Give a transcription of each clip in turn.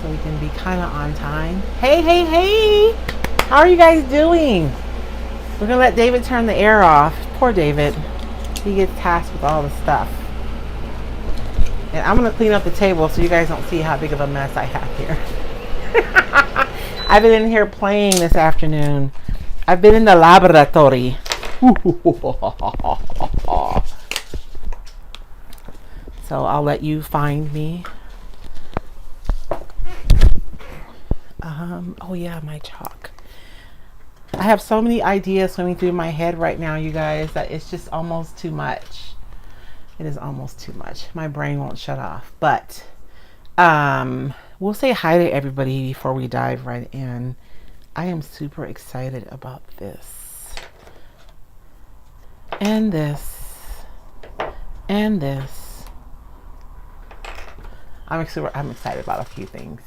so we can be kind of on time. Hey, hey, hey! How are you guys doing? We're gonna let David turn the air off. Poor David. He gets tasked with all the stuff. And I'm gonna clean up the table so you guys don't see how big of a mess I have here. I've been in here playing this afternoon. I've been in the laboratory. So I'll let you find me. Oh yeah, my chalk. I have so many ideas swimming through my head right now, you guys, that it's just almost too much. It is almost too much. My brain won't shut off. But we'll say hi to everybody before we dive right in. I am super excited about this. And this. And this. I'm excited about a few things.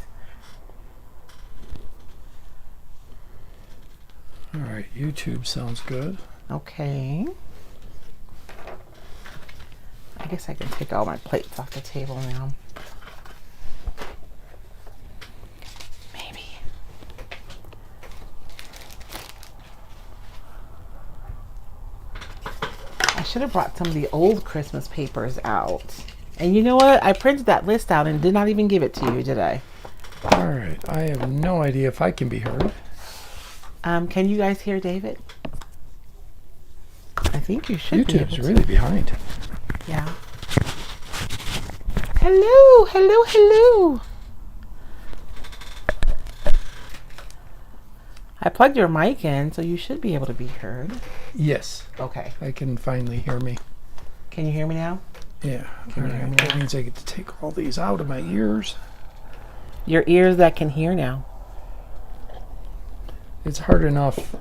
All right, YouTube sounds good. Okay. I guess I can take all my plates off the table now. Maybe. I should have brought some of the old Christmas papers out. And you know what? I printed that list out and did not even give it to you, did I? All right, I have no idea if I can be heard. Can you guys hear David? I think you should. YouTube's really behind. Yeah. Hello, hello, hello. I plugged your mic in, so you should be able to be heard. Yes. Okay. I can finally hear me. Can you hear me now? Yeah. Can you hear me That now? means I get to take all these out of my ears. Your ears that can hear now. It's hard enough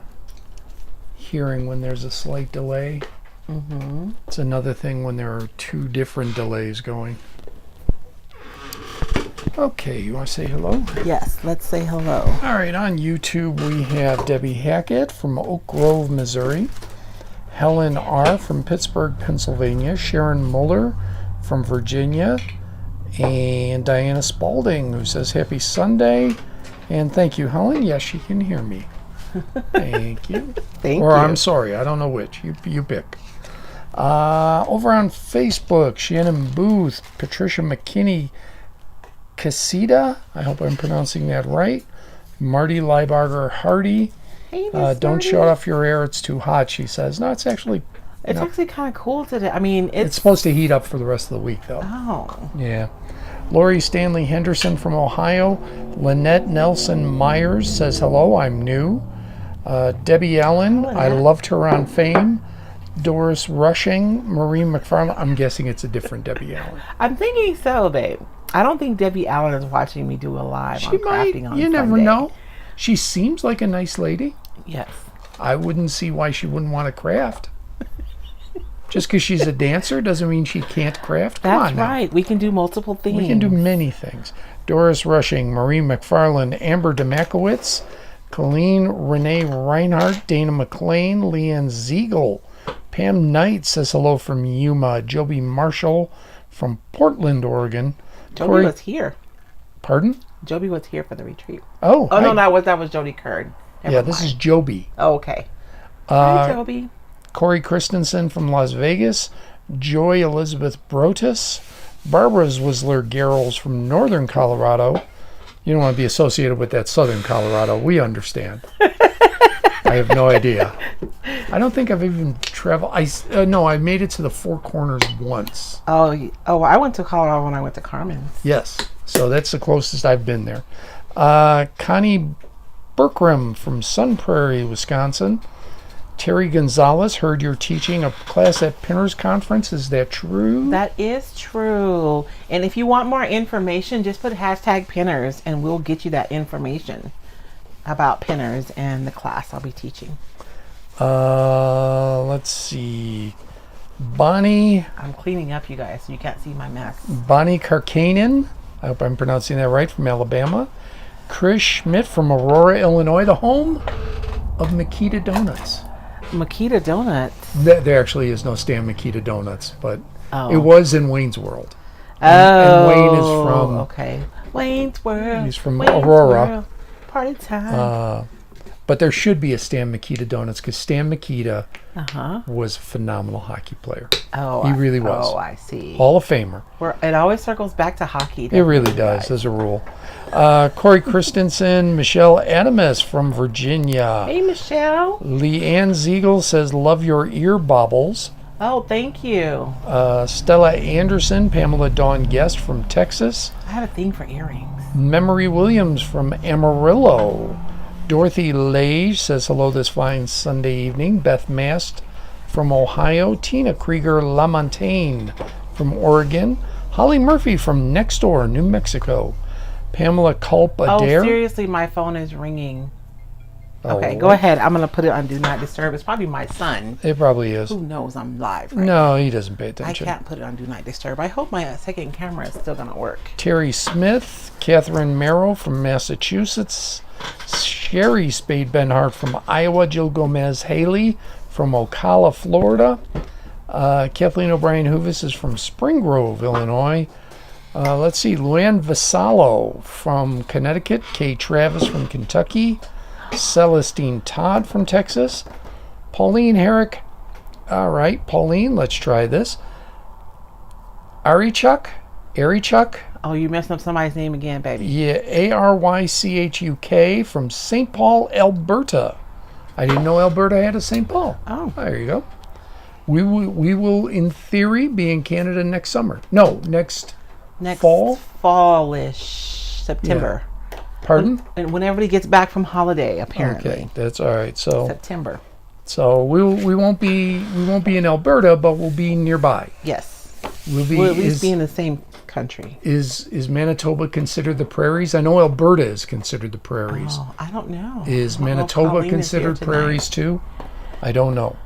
hearing when there's a slight delay. Mm-hmm. It's another thing when there are two different delays going. Okay, you want to say hello? Yes, let's say hello. All right, on YouTube we have Debbie Hackett from Oak Grove, Missouri, Helen R. from Pittsburgh, Pennsylvania, Sharon Muller from Virginia, and Diana Spalding, who says Happy Sunday. And thank you, Helen. Yes, she can hear me. Thank you. Thank you. Or I'm sorry, I don't know which. You pick. Over on Facebook, Shannon Booth, Patricia McKinney, Casita, I hope I'm pronouncing that right, Marty Leibarger Hardy. Hey, Miss Don't Marty. shut off your air, it's too hot, she says. No, it's actually... It's actually kind of cool today. I mean, It's supposed to heat up for the rest of the week, though. Oh. Yeah. Lori Stanley Henderson from Ohio. Lynette Nelson Myers says, hello, I'm new. Debbie Allen, Hello, I Lynette. loved her on Fame. Doris Rushing, Marie McFarland. I'm guessing it's a different Debbie Allen. I'm thinking so, babe. I don't think Debbie Allen is watching me do a live She on might. Crafting on You never Sunday. know. She seems like a nice lady. Yes. I wouldn't see why she wouldn't want to craft. Just because she's a dancer doesn't mean she can't craft. Come That's on now. right. We can do multiple things. We can do many things. Doris Rushing, Marie McFarland, Amber Demakowitz, Colleen Renee Reinhardt, Dana McLean, Leanne Ziegel, Pam Knight says hello from Yuma, Joby Marshall from Portland, Oregon. Joby was here. Pardon? Joby was here for the retreat. Oh, Oh, no, hi. that was Jody Kern. Never Yeah, this mind. is Joby. Oh, okay. Hi, Joby. Corey Christensen from Las Vegas, Joy Elizabeth Brotus, Barbara Whistler Garrels from Northern Colorado. You don't want to be associated with that Southern Colorado. We understand. I have no idea. I don't think I've even traveled. No, I made it to the Four Corners once. Oh, I went to Colorado when I went to Carmen's. Yes, so that's the closest I've been there. Connie Berkram from Sun Prairie, Wisconsin. Terry Gonzalez, heard you're teaching a class at Pinners Conference. Is that true? That is true. And if you want more information, just put hashtag Pinners and we'll get you that information about Pinners and the class I'll be teaching. Let's see. Bonnie I'm cleaning up, you guys, so you can't see my mess. Karkanen, I hope I'm pronouncing that right, from Alabama. Chris Schmidt from Aurora, Illinois, the home of Makita Donuts. Makita Donuts. There actually is no Stan Makita Donuts, but Oh. it was in Wayne's World. And Wayne is from... Okay. Wayne's World. He's from Wayne's Aurora. World. Party time. But there should be a Stan Mikita Donuts because Stan Mikita Uh-huh. was a phenomenal hockey player. Oh, He really was. Oh, I see. Hall of Famer. It always circles back to hockey. It really does, as a rule. Corey Christensen, Michelle Adamus from Virginia. Hey, Michelle. Leanne Ziegel says, love your ear bobbles. Oh, thank you. Stella Anderson, Pamela Dawn Guest from Texas. I have a thing for earrings. Memory Williams from Amarillo. Dorothy Lage says hello this fine Sunday evening. Beth Mast from Ohio. Tina Krieger LaMontagne from Oregon. Holly Murphy from next door, New Mexico. Pamela Culp Oh, Adair. seriously, my phone is ringing. Okay, Oh, go ahead. I'm going to put it on Do Not Disturb. It's probably my son. It probably is. Who knows I'm live right No, he doesn't pay I attention. can't put it on Do Not Disturb. I hope my second camera is still going to work. Terry Smith, Catherine Merrill from Massachusetts, Sherry Spade Benhart from Iowa, Jill Gomez Haley from Ocala, Florida, Kathleen O'Brien Hoovis is from Spring Grove, Illinois. Let's see, Luann Vassallo from Connecticut, Kay Travis from Kentucky, Celestine Todd from Texas, Pauline Herrick. All right, Pauline, let's try this. Arichuk. Oh, you messing up somebody's name again, baby. Yeah, Arychuk from St. Paul, Alberta. I didn't know Alberta had a St. Paul. Oh. There you go. We will, in theory, be in Canada next summer. No, next fall? Fallish. September. Pardon? And when everybody gets back from holiday, apparently. Okay, that's all right. So September. we won't be in Alberta, but we'll be nearby. Yes. We'll We'll at least be in the same country. Is Manitoba considered the prairies? I know Alberta is considered the prairies. Oh, I don't know. Is I don't know if Manitoba Pauline is considered here tonight. prairies too? I don't know.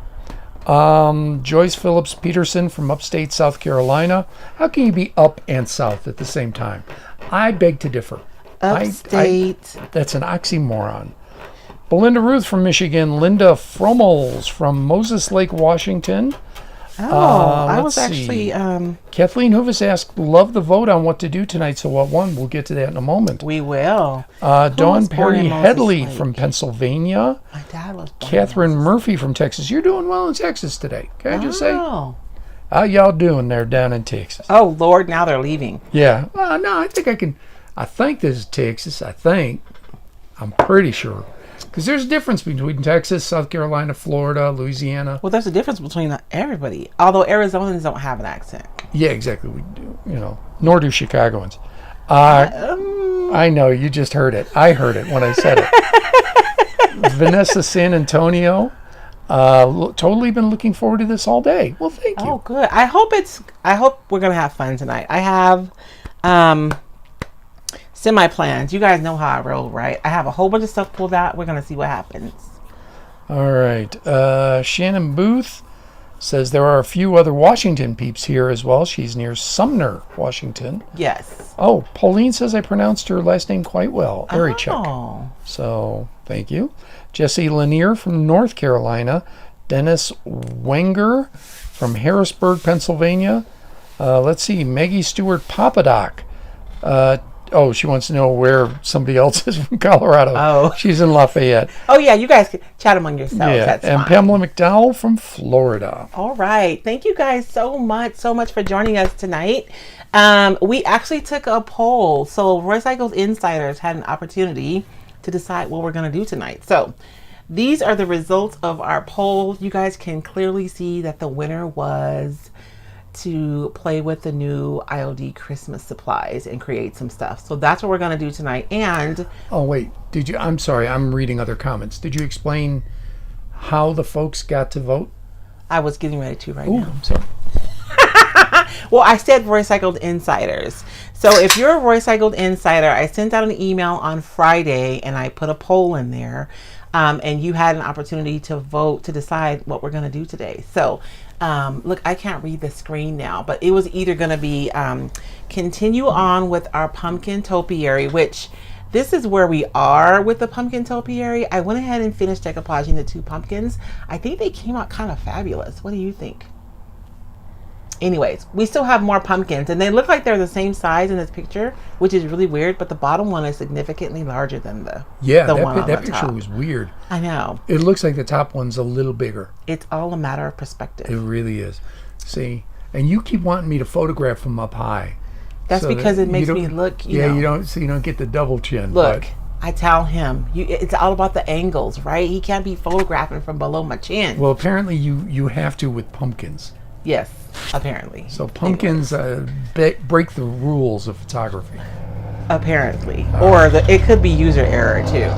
Joyce Phillips Peterson from upstate South Carolina. How can you be up and south at the same time? I beg to differ. Upstate. That's an oxymoron. Belinda Ruth from Michigan. Linda Fromels from Moses Lake, Washington. I was let's see. actually. Kathleen Hoovis asked, love the vote on what to do tonight, so what won? We'll get to that in a moment. We will. Dawn was born Perry in Moses Headley Lake? from Pennsylvania. My dad was. born in Catherine Moses. Murphy from Texas. You're doing well in Texas today. Can I just say? Oh. How y'all doing there down in Texas? Oh Lord! Now they're leaving. Yeah. No, I think I can. I think this is Texas. I'm pretty sure. Because there's a difference between Texas, South Carolina, Florida, Louisiana. Well, there's a difference between everybody. Although Arizonans don't have an accent. Yeah, exactly. We do. Nor do Chicagoans. I know. You just heard it. I heard it when I said it. Vanessa San Antonio. Totally been looking forward to this all day. Well, thank you. Oh, good. I hope we're gonna have fun tonight. I have semi-plans. You guys know how I roll, right? I have a whole bunch of stuff pulled out. We're gonna see what happens. All right. Shannon Booth says there are a few other Washington peeps here as well. She's near Sumner, Washington. Yes. Oh, Pauline says I pronounced her last name quite well. Arichuk. Oh. So, thank you. Jesse Lanier from North Carolina. Dennis Wenger from Harrisburg, Pennsylvania. Let's see. Maggie Stewart Papadoc. She wants to know where somebody else is from Colorado. Oh. She's in Lafayette. Oh yeah, you guys can chat among yourselves. Yeah, That's and fine. Pamela McDowell from Florida. All right. Thank you guys so much for joining us tonight. We actually took a poll. So Roycycled Insiders had an opportunity to decide what we're going to do tonight. So these are the results of our poll. You guys can clearly see that the winner was to play with the new IOD Christmas supplies and create some stuff. So that's what we're going to do tonight. And Oh, wait. I'm sorry. I'm reading other comments. Did you explain how the folks got to vote? I was getting ready to right Oh, now. I'm sorry. Well, I said Roycycled Insiders. So if you're a Roycycled Insider, I sent out an email on Friday and I put a poll in there. And you had an opportunity to vote to decide what we're going to do today. So, look, I can't read the screen now, but it was either going to be continue on with our pumpkin topiary, which this is where we are with the pumpkin topiary. I went ahead and finished decoupaging the two pumpkins. I think they came out kind of fabulous. What do you think? Anyways, we still have more pumpkins, and they look like they're the same size in this picture, which is really weird, but the bottom one is significantly larger than the one on that the picture top. was weird. I know. It looks like the top one's a little bigger. It's all a matter of perspective. It really is. See, and you keep wanting me to photograph them up high. That's because it makes me look, you know. you don't get the double chin. Look, but I tell him, it's all about the angles, right? He can't be photographing from below my chin. well, apparently you have to with pumpkins. Yes, apparently. So pumpkins break the rules of photography. Apparently, or it could be user error too.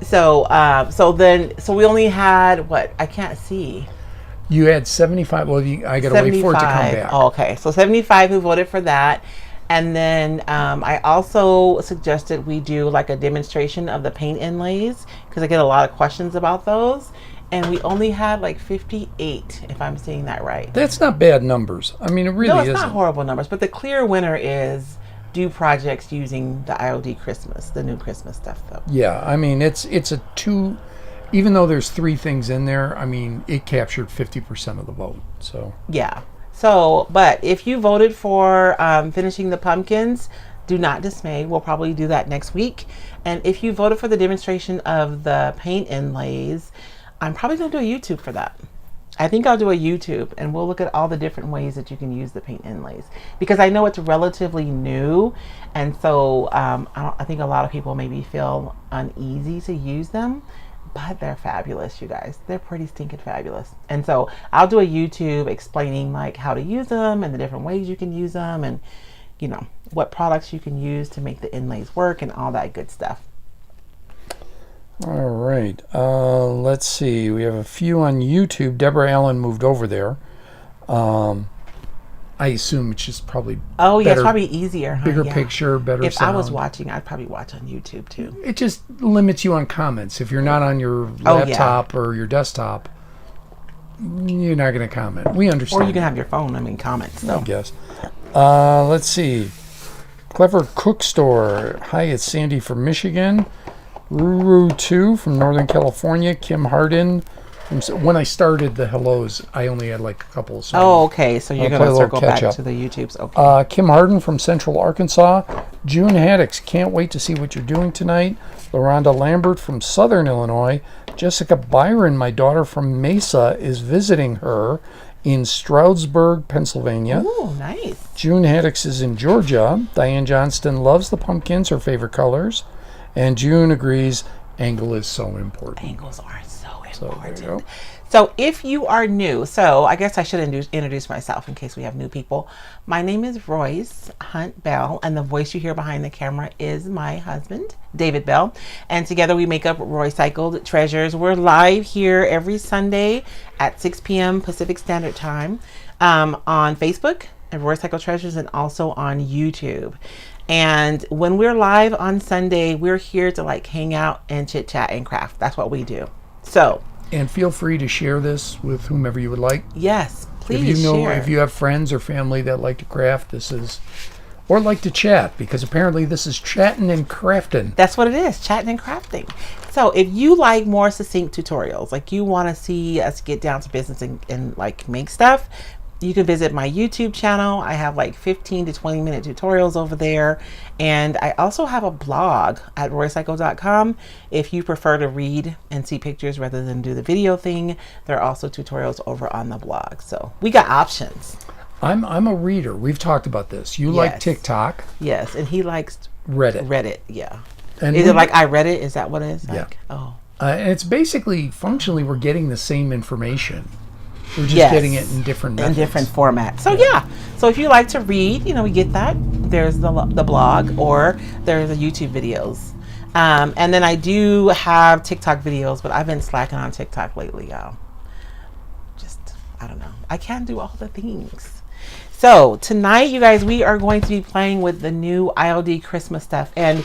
So we only had what? I can't see. You had 75. Well, I got to wait for it to come back. Oh, okay, so 75 who voted for that. And then I also suggested we do like a demonstration of the paint inlays because I get a lot of questions about those. And we only had like 58, if I'm seeing that right. That's not bad numbers. I mean, it really isn't. No, it's not horrible numbers. But the clear winner is do projects using the IOD Christmas, the new Christmas stuff, though. Yeah, I mean, it's a two. Even though there's 3 things in there, I mean, it captured 50% of the vote. So yeah. So, but if you voted for finishing the pumpkins, do not dismay. We'll probably do that next week. And if you voted for the demonstration of the paint inlays, I'm probably going to do a YouTube for that. I think I'll do a YouTube and we'll look at all the different ways that you can use the paint inlays because I know it's relatively new. And so I think a lot of people maybe feel uneasy to use them, but they're fabulous, you guys. They're pretty stinking fabulous. And so I'll do a YouTube explaining like how to use them and the different ways you can use them and, you know, what products you can use to make the inlays work and all that good stuff. all right, let's see. We have a few on YouTube. Deborah Allen moved over there. I assume it's just probably it's probably easier, huh? bigger picture, better if sound. I was watching, I'd probably watch on YouTube too. It just limits you on comments. If you're not on your laptop or your desktop, you're not going to comment. We understand. Or you can have your phone. I mean, comments. I guess. Let's see. Clever Cook Store. Hi, it's Sandy from Michigan. Ruru2 from Northern California. Kim Hardin. When I started the hellos, I only had like a couple. So oh, okay. So you're going to circle back to the YouTubes. Okay. Kim Hardin from Central Arkansas. June Haddix. Can't wait to see what you're doing tonight. LaRonda Lambert from Southern Illinois. Jessica Byron, my daughter from Mesa, is visiting her in Stroudsburg, Pennsylvania. Ooh, nice. June Haddix is in Georgia. Diane Johnston loves the pumpkins, her favorite colors. And June agrees, angle is so important. Angles are so important. There you go. So if you are new, so I guess I should introduce myself in case we have new people. My name is Royce Hunt Bell, and the voice you hear behind the camera is my husband, David Bell. And together we make up Roycycled Treasures. We're live here every Sunday at 6 p.m. Pacific Standard Time on Facebook at Roycycled Treasures and also on YouTube. And when we're live on Sunday, we're here to like hang out and chit chat and craft. That's what we do. So, and feel free to share this with whomever you would like. Yes, please share. If you have friends or family that like to craft, or like to chat, because apparently this is Chattin and Craftin. That's what it is, chatting and crafting. So if you like more succinct tutorials, like you want to see us get down to business and like make stuff, you can visit my YouTube channel. I have like 15 to 20 minute tutorials over there. And I also have a blog at roycycled.com. If you prefer to read and see pictures rather than do the video thing, there are also tutorials over on the blog. So we got options. I'm a reader. We've talked about this. You like TikTok. Yes, and he likes Reddit, yeah. And is it like I read it? Is that what it is? Yeah. Like, oh. And it's basically, functionally, we're getting the same information. We're just getting it in different methods. In different formats. So yeah. So if you like to read, we get that. There's the blog or there's the YouTube videos. And then I do have TikTok videos, but I've been slacking on TikTok lately, y'all. I don't know. I can't do all the things. So tonight, you guys, we are going to be playing with the new IOD Christmas stuff. And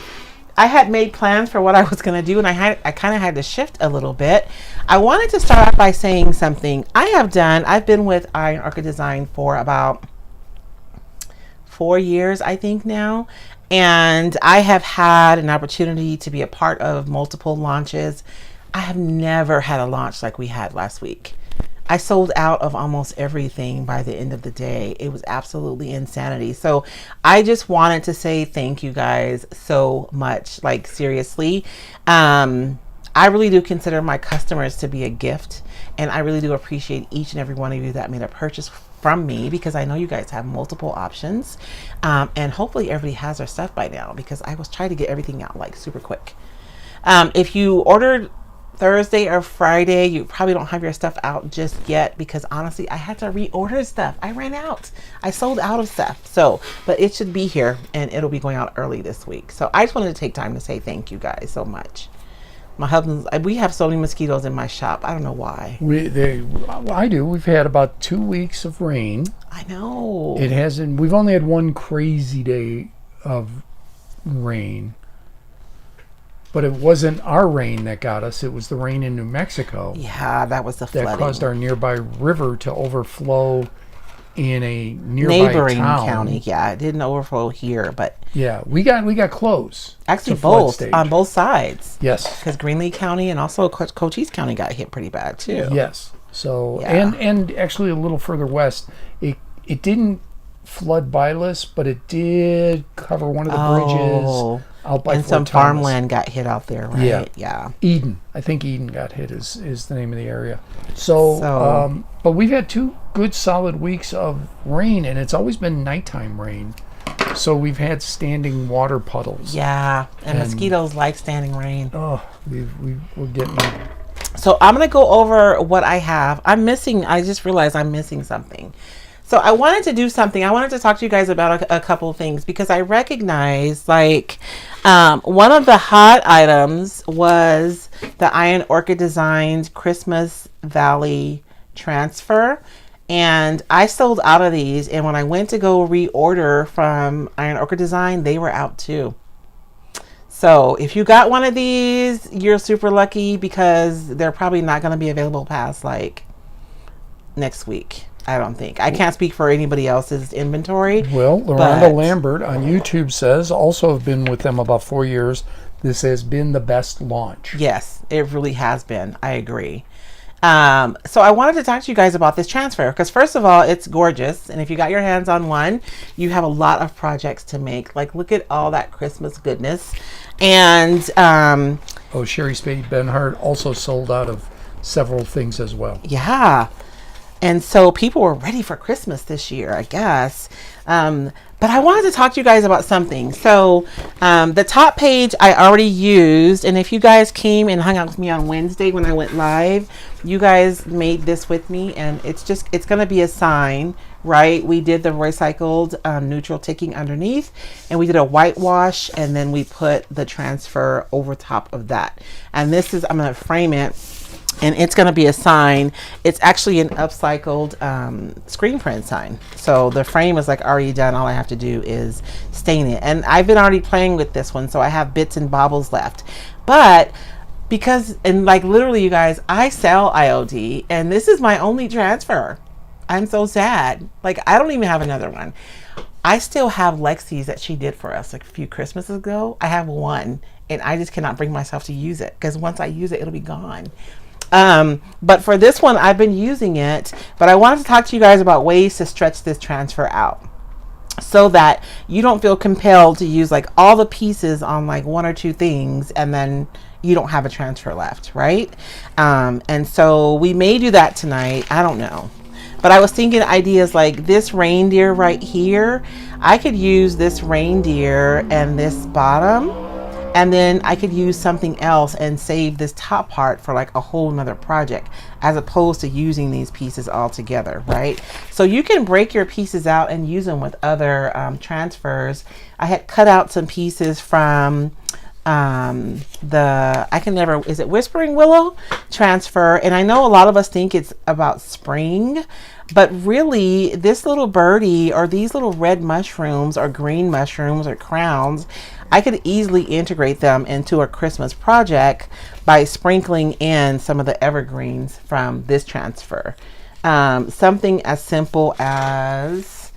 I had made plans for what I was going to do, and I kind of had to shift a little bit. I wanted to start off by saying something. I've been with Iron Orchid Design for about 4 years, I think now. And I have had an opportunity to be a part of multiple launches. I have never had a launch like we had last week. I sold out of almost everything by the end of the day. It was absolutely insanity. So I just wanted to say thank you guys so much. Like, seriously. I really do consider my customers to be a gift, and I really do appreciate each and every one of you that made a purchase from me, because I know you guys have multiple options, and hopefully everybody has their stuff by now, because I was trying to get everything out like super quick. If you ordered Thursday or Friday, you probably don't have your stuff out just yet, because honestly I had to reorder stuff. I ran out. I sold out of stuff. So, but it should be here, and it'll be going out early this week. So I just wanted to take time to say thank you guys so much. My husband's, we have so many mosquitoes in my shop. I don't know why. I do. We've had about 2 weeks of rain. I know. It hasn't. We've only had one crazy day of rain, but it wasn't our rain that got us. It was the rain in New Mexico. Yeah, that was the flooding. That caused our nearby river to overflow in a nearby neighboring town. county. Yeah, it didn't overflow here, but yeah, we got close. Actually, to flood both stage. on both sides. Yes, because Greenlee County and also Cochise County got hit pretty bad too. Yes. So yeah. and actually a little further west, it didn't flood Bylis, but it did cover one of the bridges out by and Fort some Thomas. Farmland got hit out there, right? Yeah. Eden. I think Eden got hit is the name of the area. So but we've had 2 good solid weeks of rain, and it's always been nighttime rain. So we've had standing water puddles. Yeah, and mosquitoes like standing rain. Oh, we're getting them. So I'm going to go over what I have. I just realized I'm missing something. So I wanted to do something. I wanted to talk to you guys about a couple of things, because I recognize, like, one of the hot items was the Iron Orchid Designs Christmas Valley transfer. And I sold out of these. And when I went to go reorder from Iron Orchid Design, they were out too. So if you got one of these, you're super lucky, because they're probably not going to be available past like next week. I don't think. I can't speak for anybody else's inventory. Well, Loranda Lambert on YouTube says, also have been with them about 4 years, this has been the best launch. Yes, it really has been. I agree. So I wanted to talk to you guys about this transfer, because first of all, it's gorgeous. And if you got your hands on one, you have a lot of projects to make. Like, look at all that Christmas goodness. And Sherry Spade Benhart also sold out of several things as well. Yeah. And so people were ready for Christmas this year, I guess. But I wanted to talk to you guys about something. So the top page I already used. And if you guys came and hung out with me on Wednesday when I went live, you guys made this with me. And it's going to be a sign, right? We did the Roycycled neutral ticking underneath. And we did a whitewash. And then we put the transfer over top of that. And this is, I'm going to frame it. And it's going to be a sign. It's actually an upcycled screen print sign. So the frame is like already done. All I have to do is stain it. And I've been already playing with this one, so I have bits and bobbles left. But because, and like literally you guys, I sell IOD, and this is my only transfer. I'm so sad. Like, I don't even have another one. I still have Lexi's that she did for us like a few Christmases ago. I have one, and I just cannot bring myself to use it, because once I use it, it'll be gone. But for this one, I've been using it, but I wanted to talk to you guys about ways to stretch this transfer out so that you don't feel compelled to use like all the pieces on like 1 or 2 things, and then you don't have a transfer left, right? And so we may do that tonight. I don't know. But I was thinking ideas like this reindeer right here. I could use this reindeer and this bottom, and then I could use something else and save this top part for like a whole nother project, as opposed to using these pieces all together, right? So you can break your pieces out and use them with other transfers. I had cut out some pieces from is it Whispering Willow transfer, and I know a lot of us think it's about spring, but really this little birdie or these little red mushrooms or green mushrooms or crowns, I could easily integrate them into a Christmas project by sprinkling in some of the evergreens from this transfer. Something as simple as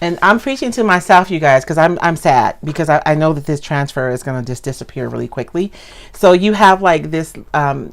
And I'm preaching to myself, you guys, because I'm sad because I know that this transfer is going to just disappear really quickly. So you have like this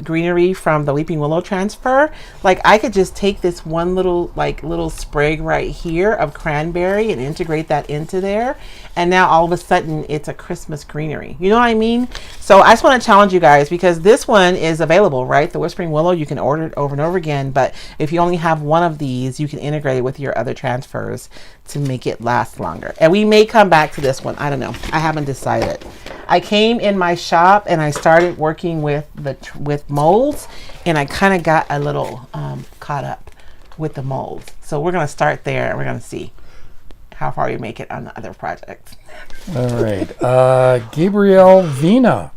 greenery from the Weeping Willow transfer. Like I could just take this one little sprig right here of cranberry and integrate that into there. And now all of a sudden it's a Christmas greenery. You know what I mean? So I just want to challenge you guys because this one is available, right? The Whispering Willow, you can order it over and over again. But if you only have one of these, you can integrate it with your other transfers to make it last longer. And we may come back to this one. I don't know. I haven't decided. I came in my shop and I started working with molds, and I kind of got a little caught up with the molds. So we're going to start there and we're going to see how far you make it on the other project. All right. Gabrielle Vina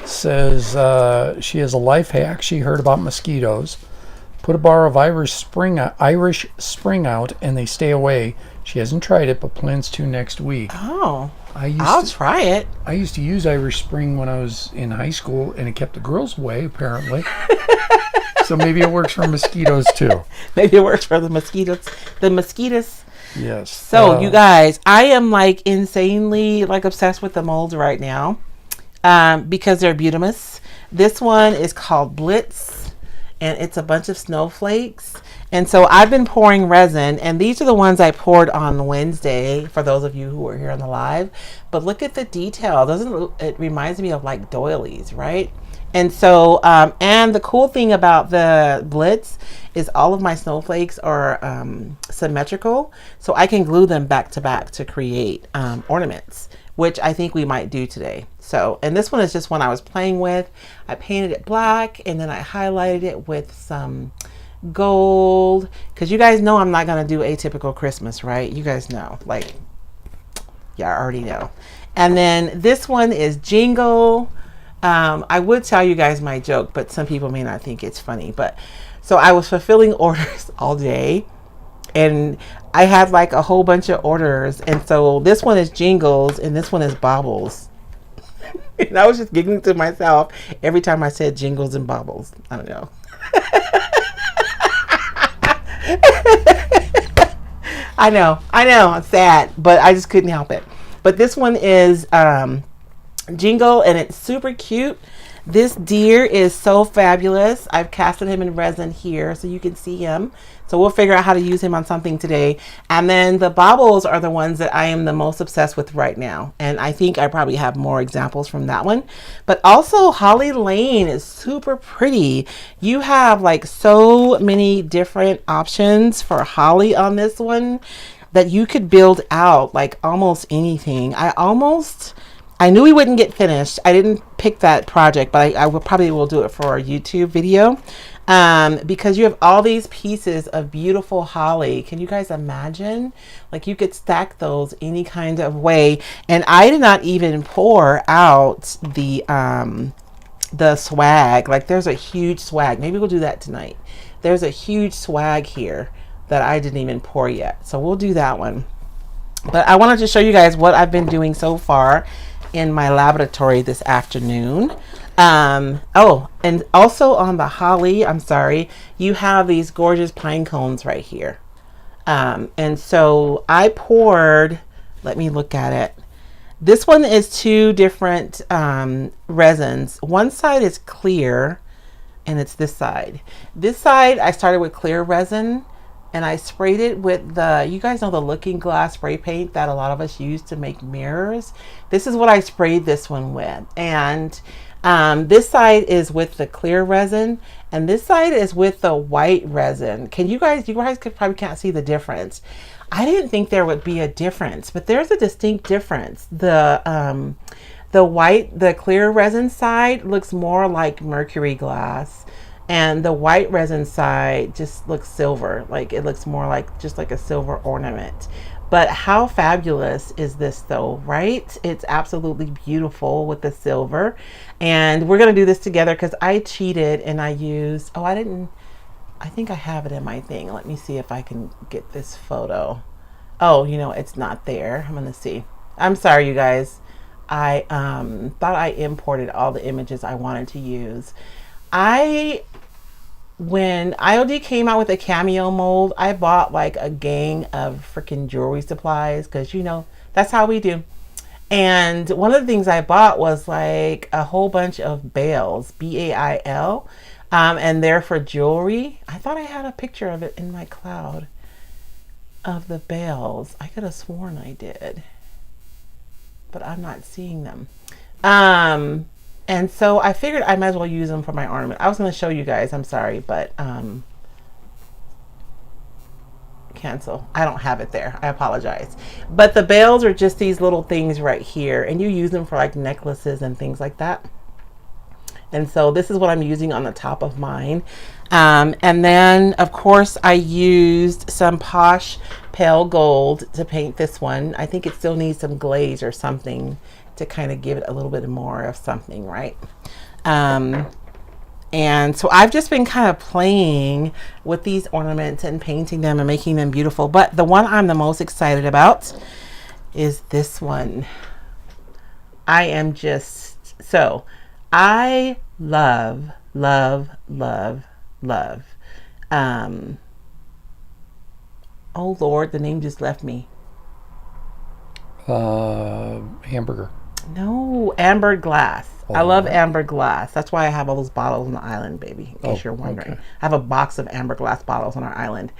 says she has a life hack. She heard about mosquitoes. Put a bar of Irish Spring out and they stay away. She hasn't tried it, but plans to next week. Oh, I'll try it. I used to use Irish Spring when I was in high school, and it kept the girls away, apparently. So maybe it works for mosquitoes, too. Maybe it works for the mosquitoes. The mosquitoes. Yes. So, you guys, I am like insanely like obsessed with the molds right now because they're beautiful. This one is called Blitz, and it's a bunch of snowflakes. And so I've been pouring resin, and these are the ones I poured on Wednesday for those of you who were here on the live. But look at the detail. It reminds me of like doilies, right? And so, and the cool thing about the Blitz is all of my snowflakes are symmetrical. So I can glue them back to back to create ornaments, which I think we might do today. So, and this one is just one I was playing with. I painted it black and then I highlighted it with some gold, because you guys know I'm not going to do Atypical Christmas, right? You guys know, like, yeah, I already know. And then this one is Jingle. I would tell you guys my joke, but some people may not think it's funny. But so I was fulfilling orders all day, and I had like a whole bunch of orders. And so this one is Jingles and this one is Baubles. And I was just giggling to myself every time I said Jingles and Baubles. I don't know. I know, it's sad, but I just couldn't help it. But this one is Jingle, and it's super cute. This deer is so fabulous. I've casted him in resin here so you can see him. So we'll figure out how to use him on something today. And then the baubles are the ones that I am the most obsessed with right now. And I think I probably have more examples from that one. But also Holly Lane is super pretty. You have like so many different options for holly on this one that you could build out like almost anything. I knew we wouldn't get finished. I didn't pick that project, but I probably will do it for a YouTube video because you have all these pieces of beautiful holly. Can you guys imagine? Like you could stack those any kind of way. And I did not even pour out the swag. Like there's a huge swag. Maybe we'll do that tonight. There's a huge swag here that I didn't even pour yet. So we'll do that one. But I wanted to show you guys what I've been doing so far in my laboratory this afternoon. Oh, and also on the holly, I'm sorry, you have these gorgeous pine cones right here. And so I poured, let me look at it. This one is two different resins. One side is clear and it's this side. This side I started with clear resin, and I sprayed it with the, you guys know the looking glass spray paint that a lot of us use to make mirrors. This is what I sprayed this one with. And this side is with the clear resin, and this side is with the white resin. You guys probably can't see the difference. I didn't think there would be a difference, but there's a distinct difference. The clear resin side looks more like mercury glass, and the white resin side just looks silver. Like it looks more like just like a silver ornament. But how fabulous is this though, right? It's absolutely beautiful with the silver. And we're gonna do this together because I cheated and I used, I think I have it in my thing. Let me see if I can get this photo. Oh, it's not there. I'm gonna see. I'm sorry, you guys. I thought I imported all the images I wanted to use. I when IOD came out with a cameo mold, I bought like a gang of freaking jewelry supplies because that's how we do. And one of the things I bought was like a whole bunch of bails, BAIL, and they're for jewelry. I thought I had a picture of it in my cloud of the bails. I could have sworn I did, but I'm not seeing them. And so I figured I might as well use them for my ornament. I was going to show you guys, I'm sorry, but cancel. I don't have it there. I apologize. But the bails are just these little things right here, and you use them for like necklaces and things like that. And so this is what I'm using on the top of mine. And then of course I used some Posh pale gold to paint this one. I think it still needs some glaze or something to kind of give it a little bit more of something, right? And so I've just been kind of playing with these ornaments and painting them and making them beautiful. But the one I'm the most excited about is this one. I am just, so I love, love, love, love. Oh Lord, the name just left me. Hamburger. No, amber glass. Oh, I love amber glass. That's why I have all those bottles on the island, baby, in case you're wondering. Okay. I have a box of amber glass bottles on our island.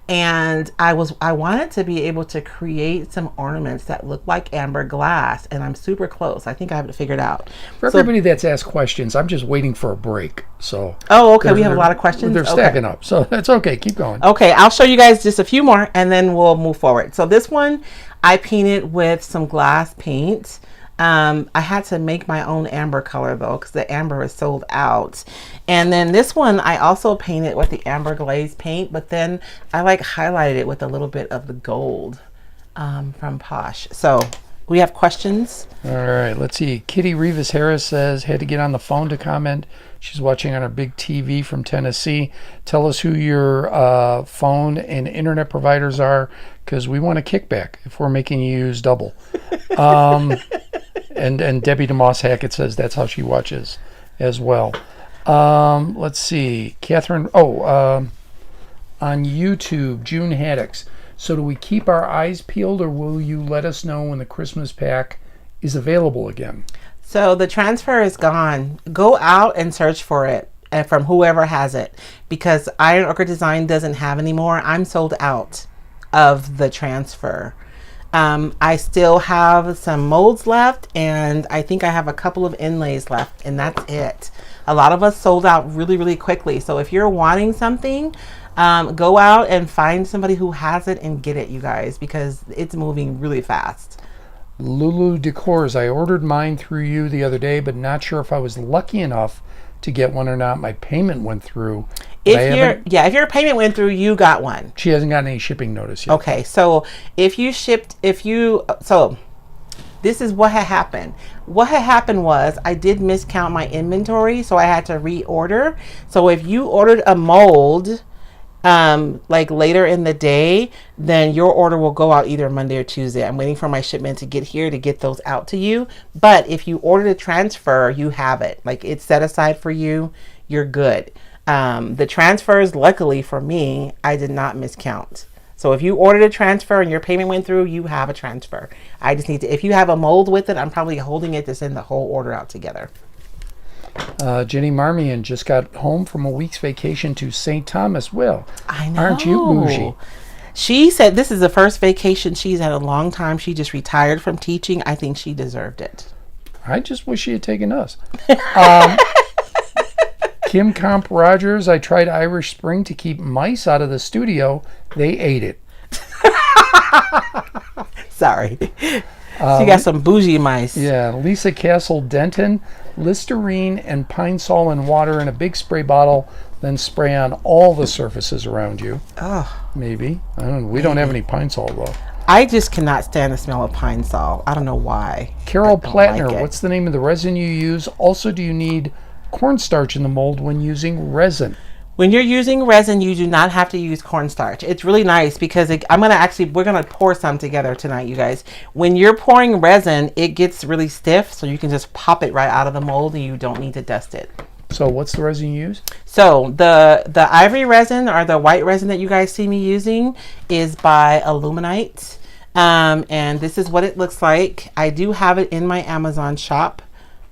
And I wanted to be able to create some ornaments that look like amber glass, and I'm super close. I think I have it figured out. For everybody that's asked questions, I'm just waiting for a break. So oh, okay, we have a lot of questions. They're stacking up, so that's okay. Keep going. Okay, I'll show you guys just a few more, and then we'll move forward. So this one, I painted with some glass paint. I had to make my own amber color though, because the amber is sold out. And then this one I also painted with the amber glaze paint, but then I like highlighted it with a little bit of the gold from Posh. So we have questions. All right, let's see. Kitty Rivas Harris says, had to get on the phone to comment. She's watching on her big TV from Tennessee. Tell us who your phone and internet providers are, because we want a kickback if we're making you use double. And Debbie DeMoss Hackett says that's how she watches as well. Let's see. Catherine, on YouTube, June Haddocks. So do we keep our eyes peeled, or will you let us know when the Christmas pack is available again? So the transfer is gone. Go out and search for it from whoever has it, because Iron Orchid Design doesn't have anymore. I'm sold out of the transfer. I still have some molds left, and I think I have a couple of inlays left, and that's it. A lot of us sold out really, really quickly. So if you're wanting something, go out and find somebody who has it and get it, you guys, because it's moving really fast. Lulu Decors, I ordered mine through you the other day, but not sure if I was lucky enough to get one or not. My payment went through. If your payment went through, you got one. She hasn't gotten any shipping notice yet. Okay, so this is what had happened. What had happened was I did miscount my inventory, so I had to reorder. So if you ordered a mold like later in the day, then your order will go out either Monday or Tuesday. I'm waiting for my shipment to get here to get those out to you. But if you ordered a transfer, you have it. Like, it's set aside for you. You're good. The transfers, luckily for me, I did not miscount. So if you ordered a transfer and your payment went through, you have a transfer. I just need to, if you have a mold with it, I'm probably holding it to send the whole order out together. Jenny Marmion just got home from a week's vacation to St. Thomas. Well, I know. Aren't you bougie? She said this is the first vacation she's had a long time. She just retired from teaching. I think she deserved it. I just wish she had taken us. Kim Comp Rogers, I tried Irish Spring to keep mice out of the studio. They ate it. Sorry. She got some bougie mice. Yeah, Lisa Castle Denton, Listerine and Pine Sol and water in a big spray bottle, then spray on all the surfaces around you. Oh, maybe. I don't know. We don't have any Pine Sol though. I just cannot stand the smell of Pine Sol. I don't know why. Carol Plattner, what's the name of the resin you use? Also, do you need cornstarch in the mold when using resin? When you're using resin, you do not have to use cornstarch. It's really nice because we're going to pour some together tonight, you guys. When you're pouring resin, it gets really stiff, so you can just pop it right out of the mold and you don't need to dust it. So what's the resin you use? So the ivory resin, or the white resin that you guys see me using, is by Illuminite. And this is what it looks like. I do have it in my Amazon shop.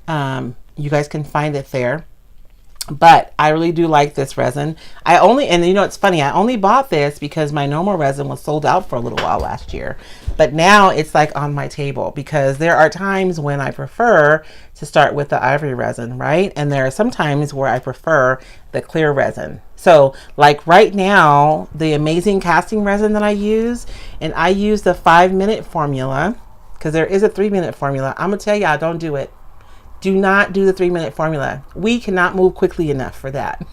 You guys can find it there. But I really do like this resin. And you know, it's funny, I only bought this because my normal resin was sold out for a little while last year. But now it's like on my table, because there are times when I prefer to start with the ivory resin, right? And there are some times where I prefer the clear resin. So like right now, the amazing casting resin that I use, and I use the 5-minute formula, because there is a 3-minute formula. I'm gonna tell y'all, don't do it. Do not do the 3-minute formula. We cannot move quickly enough for that.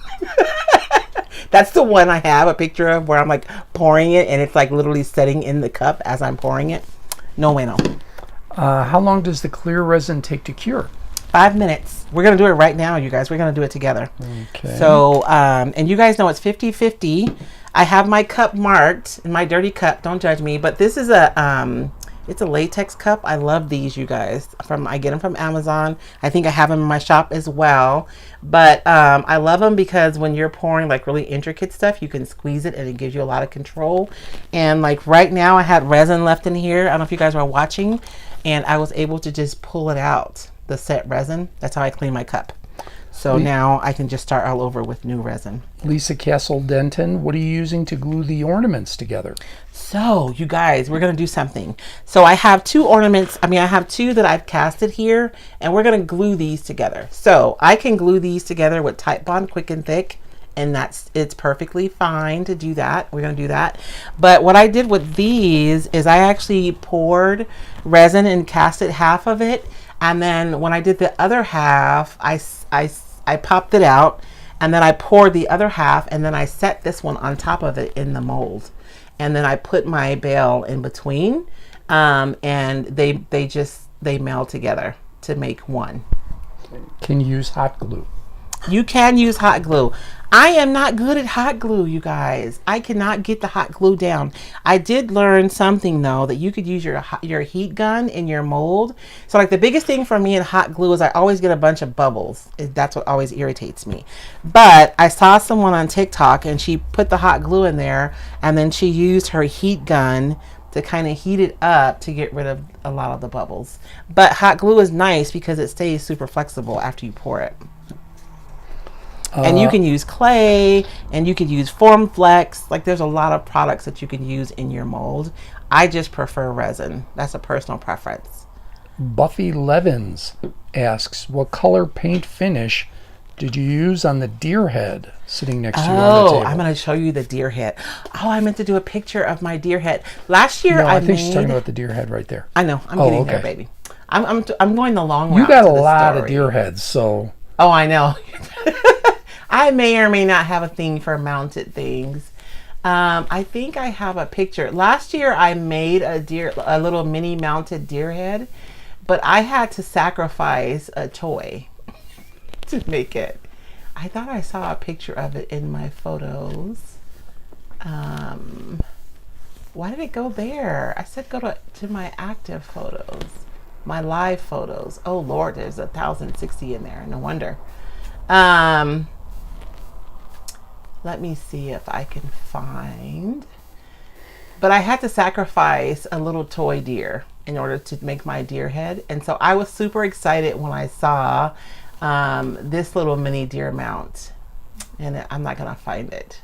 That's the one I have a picture of where I'm like pouring it and it's like literally setting in the cup as I'm pouring it. No bueno. How long does the clear resin take to cure? 5 minutes. We're going to do it right now, you guys. We're going to do it together. Okay. So, and you guys know it's 50-50. I have my cup marked, in my dirty cup. Don't judge me. But this is it's a latex cup. I love these, you guys. I get them from Amazon. I think I have them in my shop as well. But I love them because when you're pouring like really intricate stuff, you can squeeze it and it gives you a lot of control. And like right now I had resin left in here. I don't know if you guys were watching, and I was able to just pull it out, the set resin. That's how I clean my cup. So now I can just start all over with new resin. Lisa Castle Denton, what are you using to glue the ornaments together? So you guys, we're going to do something. So I have two ornaments. I have two that I've casted here, and we're going to glue these together. So I can glue these together with Type Bond Quick and Thick, and it's perfectly fine to do that. We're going to do that. But what I did with these is I actually poured resin and casted half of it. And then when I did the other half, I popped it out, and then I poured the other half, and then I set this one on top of it in the mold. And then I put my bale in between, and they meld together to make one. Can you use hot glue? You can use hot glue. I am not good at hot glue, you guys. I cannot get the hot glue down. I did learn something though, that you could use your heat gun in your mold. So like the biggest thing for me in hot glue is I always get a bunch of bubbles. That's what always irritates me. But I saw someone on TikTok and she put the hot glue in there, and then she used her heat gun to kind of heat it up to get rid of a lot of the bubbles. But hot glue is nice because it stays super flexible after you pour it. And you can use clay, and you can use Form Flex. Like there's a lot of products that you can use in your mold. I just prefer resin. That's a personal preference. Buffy Levins asks, what color paint finish did you use on the deer head sitting next to you on the table? I'm going to show you the deer head. Oh, I meant to do a picture of my deer head. Last year I think she's talking about the deer head right there. I know. I'm getting there, baby. I'm going the long route. You got a lot of deer heads, so. Oh, I know. I may or may not have a thing for mounted things. I think I have a picture. Last year I made a little mini mounted deer head, but I had to sacrifice a toy to make it. I thought I saw a picture of it in my photos. Why did it go there? I said go to my active photos, my live photos. Oh Lord, there's 1,060 in there. No wonder. Let me see if I can find. But I had to sacrifice a little toy deer in order to make my deer head. And so I was super excited when I saw this little mini deer mount. And I'm not going to find it.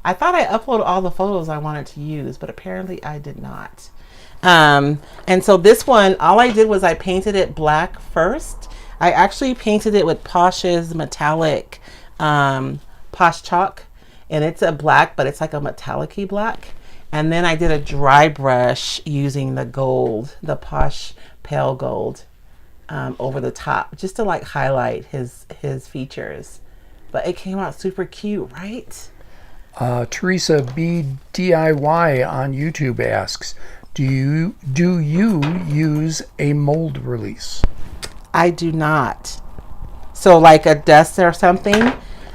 I thought I uploaded all the photos I wanted to use, but apparently I did not. And so this one, all I did was I painted it black first. I actually painted it with Posh's metallic Posh chalk. And it's a black, but it's like a metallic-y black. And then I did a dry brush using the gold, the Posh pale gold, over the top, just to like highlight his features. But it came out super cute, right? Teresa B DIY on YouTube asks, do you use a mold release? I do not. So like a dust or something.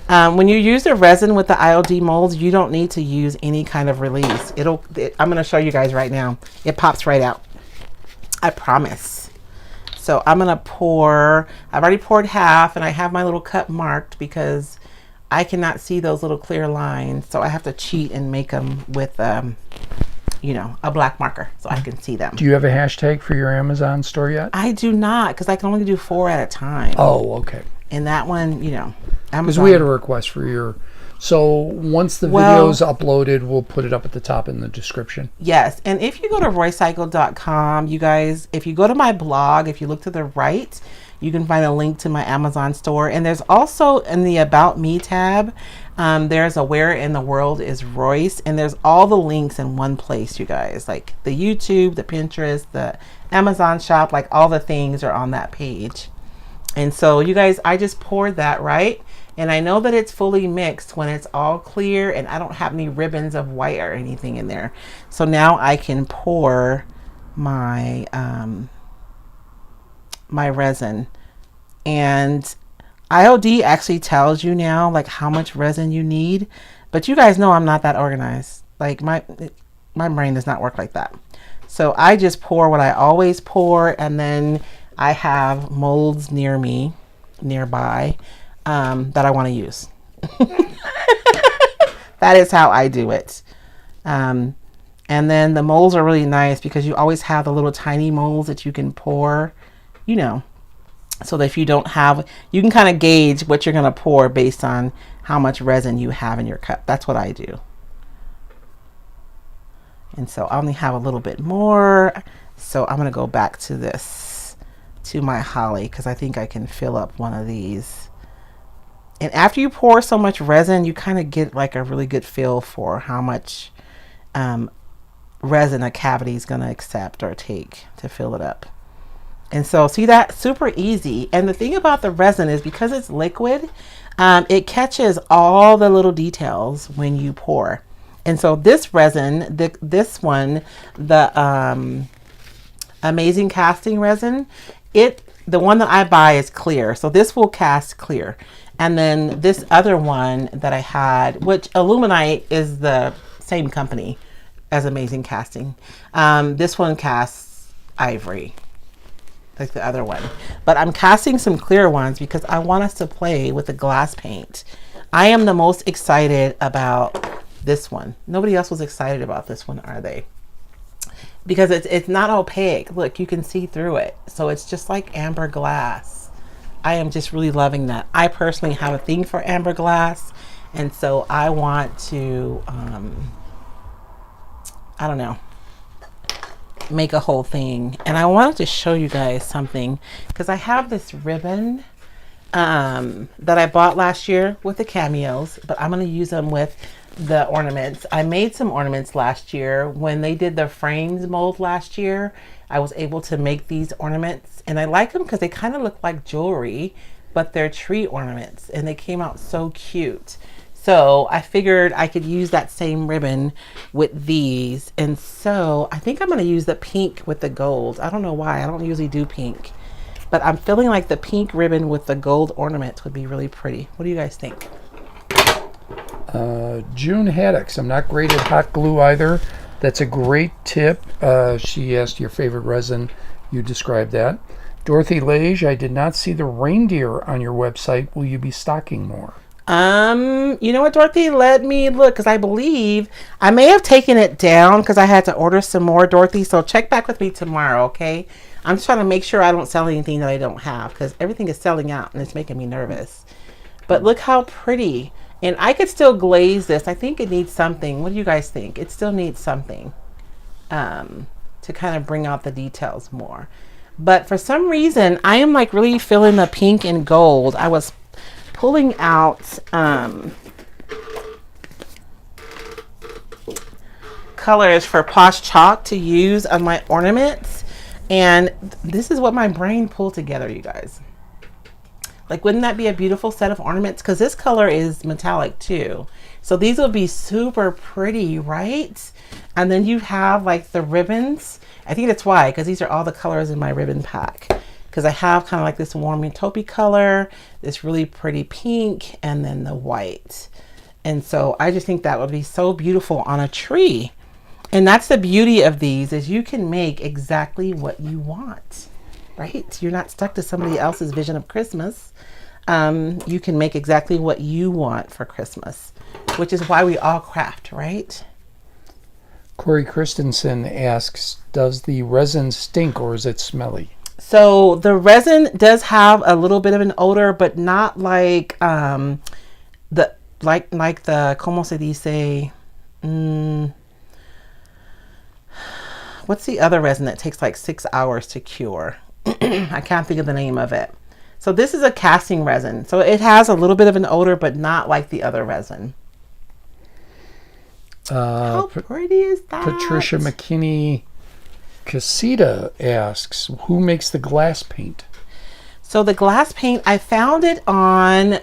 When you use the resin with the IOD molds, you don't need to use any kind of release. I'm going to show you guys right now. It pops right out. I promise. So I'm gonna pour, I've already poured half, and I have my little cup marked because I cannot see those little clear lines. So I have to cheat and make them with, you know, a black marker so I can see them. Do you have a hashtag for your Amazon store yet? I do not, because I can only do 4 at a time. Oh, okay. And that one, you know, because we had a request for your, so once the video's uploaded, we'll put it up at the top in the description. Yes, and if you go to roycycled.com, you guys, if you go to my blog, if you look to the right, you can find a link to my Amazon store. And there's also in the About Me tab, there's a Where in the World is Royce, and there's all the links in one place, you guys, like the YouTube, the Pinterest, the Amazon shop, like all the things are on that page. And so you guys, I just poured that, right? And I know that it's fully mixed when it's all clear and I don't have any ribbons of white or anything in there. So now I can pour my my resin. And IOD actually tells you now like how much resin you need, but you guys know I'm not that organized. Like my brain does not work like that. So I just pour what I always pour, and then I have molds nearby that I want to use. That is how I do it. And then the molds are really nice because you always have the little tiny molds that you can pour, you know, so that if you don't have, you can kind of gauge what you're going to pour based on how much resin you have in your cup. That's what I do. And so I only have a little bit more. So I'm going to go back to this, to my holly, because I think I can fill up one of these. And after you pour so much resin, you kind of get like a really good feel for how much resin a cavity is going to accept or take to fill it up. And so see that? Super easy. And the thing about the resin is because it's liquid, it catches all the little details when you pour. And so this resin, this one, the Amazing Casting resin, the one that I buy is clear. So this will cast clear. And then this other one that I had, which Illuminite is the same company as Amazing Casting. This one casts ivory, like the other one. But I'm casting some clear ones because I want us to play with the glass paint. I am the most excited about this one. Nobody else was excited about this one, are they? Because it's not opaque. Look, you can see through it. So it's just like amber glass. I am just really loving that. I personally have a thing for amber glass, and so I want to I don't know, make a whole thing. And I wanted to show you guys something because I have this ribbon that I bought last year with the cameos, but I'm going to use them with the ornaments. I made some ornaments last year when they did the frames mold last year. I was able to make these ornaments, and I like them because they kind of look like jewelry, but they're tree ornaments, and they came out so cute. So I figured I could use that same ribbon with these. And so I think I'm going to use the pink with the gold. I don't know why. I don't usually do pink, but I'm feeling like the pink ribbon with the gold ornaments would be really pretty. What do you guys think? June Haddocks. I'm not great at hot glue either. That's a great tip. She asked your favorite resin. You described that. Dorothy Lage, I did not see the reindeer on your website. Will you be stocking more? You know what, Dorothy? Let me look, because I believe I may have taken it down because I had to order some more, Dorothy. So check back with me tomorrow, okay? I'm just trying to make sure I don't sell anything that I don't have, because everything is selling out and it's making me nervous. But look how pretty. And I could still glaze this. I think it needs something. What do you guys think? It still needs something to kind of bring out the details more. But for some reason, I am like really feeling the pink and gold. I was pulling out colors for Posh Chalk to use on my ornaments. And this is what my brain pulled together, you guys. Like, wouldn't that be a beautiful set of ornaments? Because this color is metallic too. So these will be super pretty, right? And then you have like the ribbons. I think that's why, because these are all the colors in my ribbon pack. Because I have kind of like this warm taupey color, this really pretty pink, and then the white. And so I just think that would be so beautiful on a tree. And that's the beauty of these, is you can make exactly what you want. right? You're not stuck to somebody else's vision of Christmas. You can make exactly what you want for Christmas, which is why we all craft, right? Corey Christensen asks, does the resin stink or is it smelly? So the resin does have a little bit of an odor, but not like the como se dice, what's the other resin that takes like 6 hours to cure? I can't think of the name of it. So this is a casting resin. So it has a little bit of an odor, but not like the other resin. How pretty is that? Patricia McKinney Casita asks, who makes the glass paint? So the glass paint, I found it on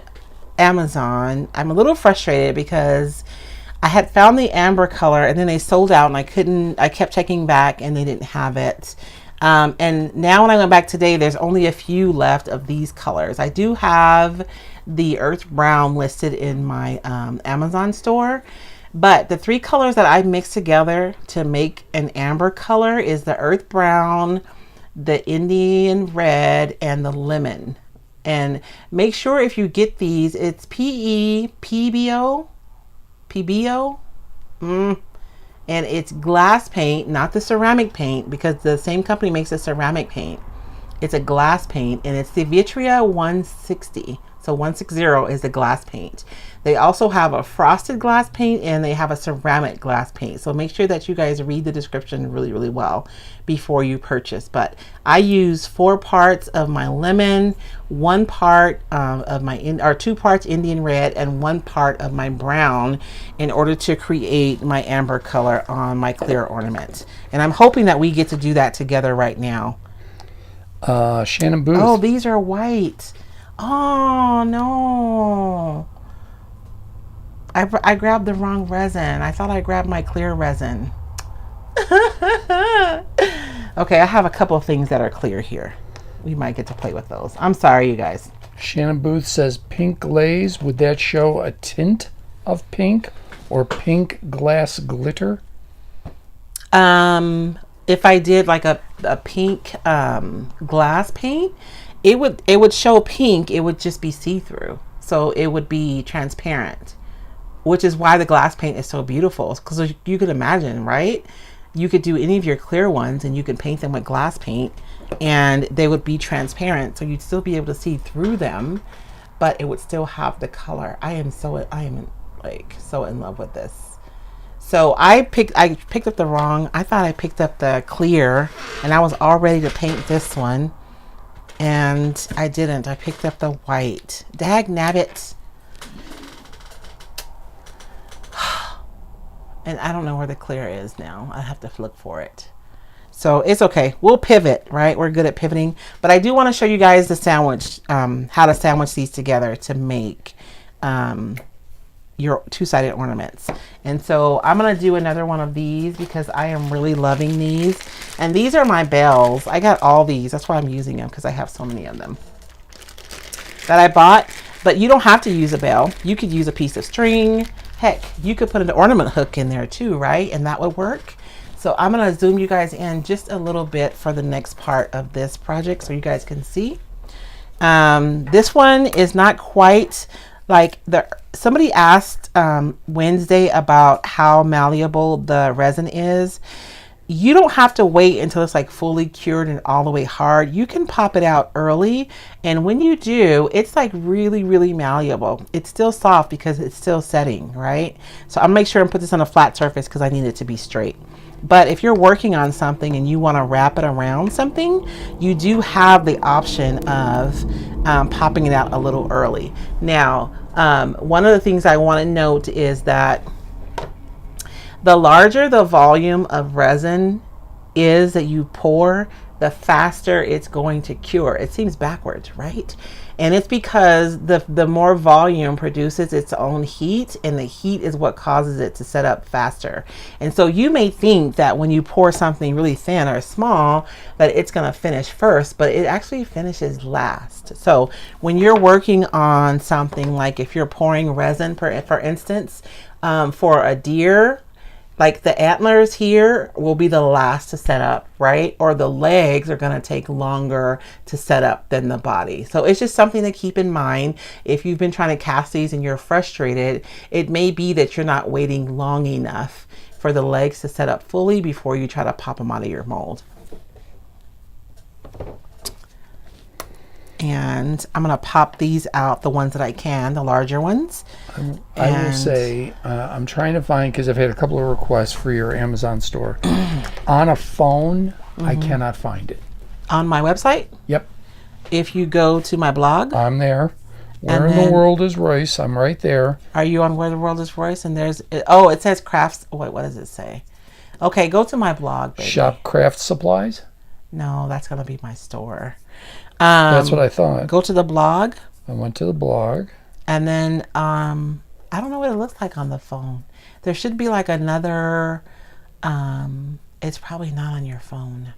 Amazon. I'm a little frustrated because I had found the amber color and then they sold out and I kept checking back and they didn't have it. And now when I went back today, there's only a few left of these colors. I do have the earth brown listed in my Amazon store, but the 3 colors that I mixed together to make an amber color is the earth brown, the Indian red, and the lemon. And make sure if you get these, it's PBO, and it's glass paint, not the ceramic paint, because the same company makes a ceramic paint. It's a glass paint, and it's the Vitria 160. So 160 is the glass paint. They also have a frosted glass paint and they have a ceramic glass paint. So make sure that you guys read the description really, really well before you purchase. But I use 4 parts of my lemon, 1 part of my 2 parts Indian red, and 1 part of my brown in order to create my amber color on my clear ornament. And I'm hoping that we get to do that together right now. Shannon Booth. Oh, these are white. Oh no. I grabbed the wrong resin. I thought I grabbed my clear resin. Okay, I have a couple of things that are clear here. We might get to play with those. I'm sorry, you guys. Shannon Booth says pink glaze. Would that show a tint of pink or pink glass glitter? If I did like a pink glass paint, it would show pink. It would just be see-through. So it would be transparent, which is why the glass paint is so beautiful. Because you could imagine, right? You could do any of your clear ones and you could paint them with glass paint and they would be transparent. So you'd still be able to see through them, but it would still have the color. I am like so in love with this. So I picked up the wrong, I thought I picked up the clear and I was all ready to paint this one. And I didn't. I picked up the white. Dag nabbit. And I don't know where the clear is now. I have to look for it. So it's okay. We'll pivot, right? We're good at pivoting. But I do want to show you guys the sandwich, how to sandwich these together to make your 2-sided ornaments. And so I'm going to do another one of these because I am really loving these. And these are my bells. I got all these. That's why I'm using them, because I have so many of them that I bought. But you don't have to use a bell. You could use a piece of string. Heck, you could put an ornament hook in there too, right? And that would work. So I'm going to zoom you guys in just a little bit for the next part of this project so you guys can see. This one is not quite like somebody asked Wednesday about how malleable the resin is. You don't have to wait until it's like fully cured and all the way hard. You can pop it out early, and when you do, it's like really, really malleable. It's still soft because it's still setting, right? So I'll make sure and put this on a flat surface because I need it to be straight. But if you're working on something and you want to wrap it around something, you do have the option of popping it out a little early. Now, one of the things I want to note is that the larger the volume of resin is that you pour, the faster it's going to cure. It seems backwards, right? And it's because the more volume produces its own heat, and the heat is what causes it to set up faster. And so you may think that when you pour something really thin or small that it's going to finish first, but it actually finishes last. So when you're working on something, like if you're pouring resin, for instance, for a deer, Like the antlers here will be the last to set up, right? Or the legs are going to take longer to set up than the body. So it's just something to keep in mind. If you've been trying to cast these and you're frustrated, it may be that you're not waiting long enough for the legs to set up fully before you try to pop them out of your mold. And I'm going to pop these out, the ones that I can, the larger ones. I will say, I'm trying to find, because I've had a couple of requests for your Amazon store. On a phone, I cannot find it. On my website? Yep. If you go to my blog. I'm there. Where in the world is Royce? I'm right there. Are you on Where the World is Royce? And there's, oh, it says crafts. What does it say? Okay, go to my blog, baby. Shop craft supplies? No, that's going to be my store. That's what I thought. Go to the blog. I went to the blog. And then, I don't know what it looks like on the phone. There should be like another, it's probably not on your phone.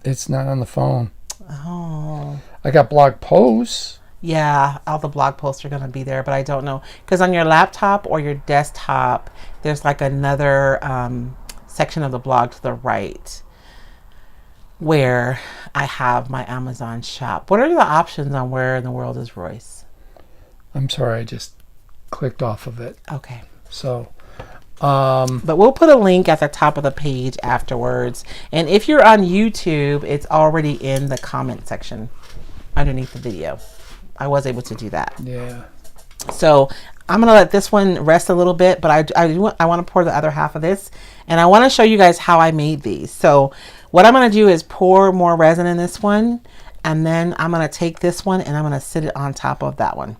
It's not on the phone. Oh. I got blog posts. Yeah, all the blog posts are going to be there, but I don't know. Because on your laptop or your desktop, there's like another section of the blog to the right where I have my Amazon shop. What are the options on Where in the World is Royce? I'm sorry, I just clicked off of it. Okay. So, but we'll put a link at the top of the page afterwards. And if you're on YouTube, it's already in the comment section underneath the video. I was able to do that. Yeah. So I'm going to let this one rest a little bit, but I want to pour the other half of this. And I want to show you guys how I made these. So what I'm going to do is pour more resin in this one. And then I'm going to take this one and I'm going to sit it on top of that one.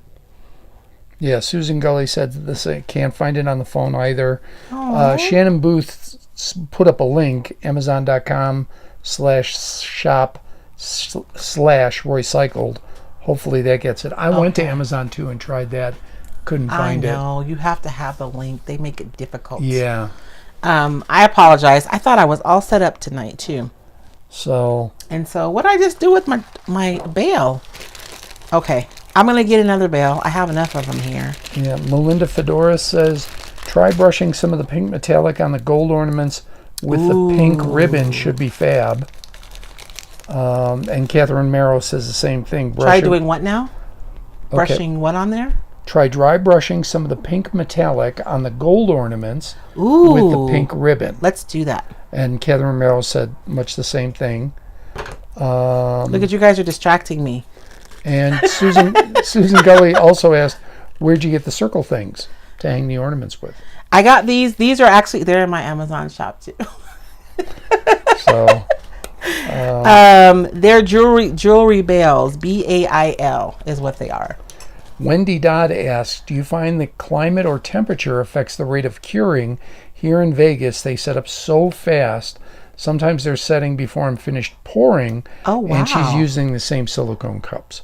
Yeah, Susan Gully said this, can't find it on the phone either. Shannon Booth put up a link, amazon.com/shop/Roycycled. Hopefully that gets it. I went to Amazon too and tried that. Couldn't find it. I know. You have to have the link. They make it difficult. Yeah. I apologize. I thought I was all set up tonight too. So what did I just do with my bale? Okay. I'm going to get another bale. I have enough of them here. Yeah. Melinda Fedora says, try brushing some of the pink metallic on the gold ornaments with the pink ribbon. Should be fab. And Catherine Merrow says the same thing. Try doing what now? Brushing what on there? Try dry brushing some of the pink metallic on the gold ornaments with the pink ribbon. Let's do that. And Catherine Merrow said much the same thing. Look at you guys are distracting me. And Susan Gully also asked, where'd you get the circle things to hang the ornaments with? I got these. These are actually, they're in my Amazon shop too. So... they're jewelry bales. BAIL is what they are. Wendy Dodd asked, do you find that climate or temperature affects the rate of curing? Here in Vegas, they set up so fast. Sometimes they're setting before I'm finished pouring. Oh, wow. And she's using the same silicone cups.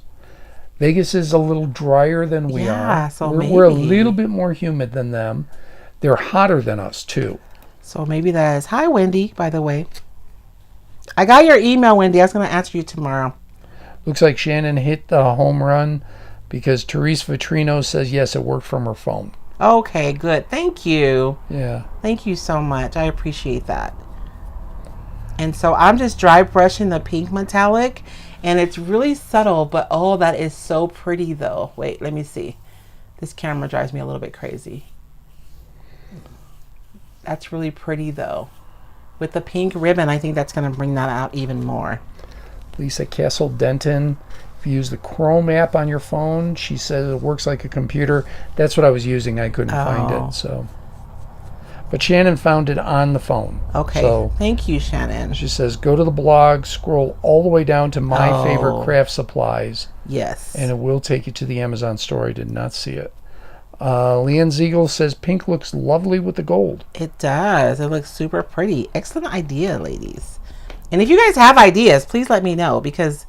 Vegas is a little drier than we are. So we're a little bit more humid than them. They're hotter than us, too. So maybe that is... Hi, Wendy, by the way. I got your email, Wendy. I was going to answer you tomorrow. Looks like Shannon hit the home run because Therese Vitrino says, yes, it worked from her phone. Okay, good. Thank you. Yeah. Thank you so much. I appreciate that. And so I'm just dry brushing the pink metallic. And it's really subtle, but oh, that is so pretty, though. Wait, let me see. This camera drives me a little bit crazy. That's really pretty, though. With the pink ribbon, I think that's going to bring that out even more. Lisa Castle Denton, if you use the Chrome app on your phone, she says it works like a computer. That's what I was using. I couldn't find it. So, but Shannon found it on the phone. Okay. So thank you, Shannon. She says, go to the blog, scroll all the way down to my favorite craft supplies. Yes. And it will take you to the Amazon store. I did not see it. Leanne Ziegel says pink looks lovely with the gold. It does. It looks super pretty. Excellent idea, ladies. And if you guys have ideas, please let me know because...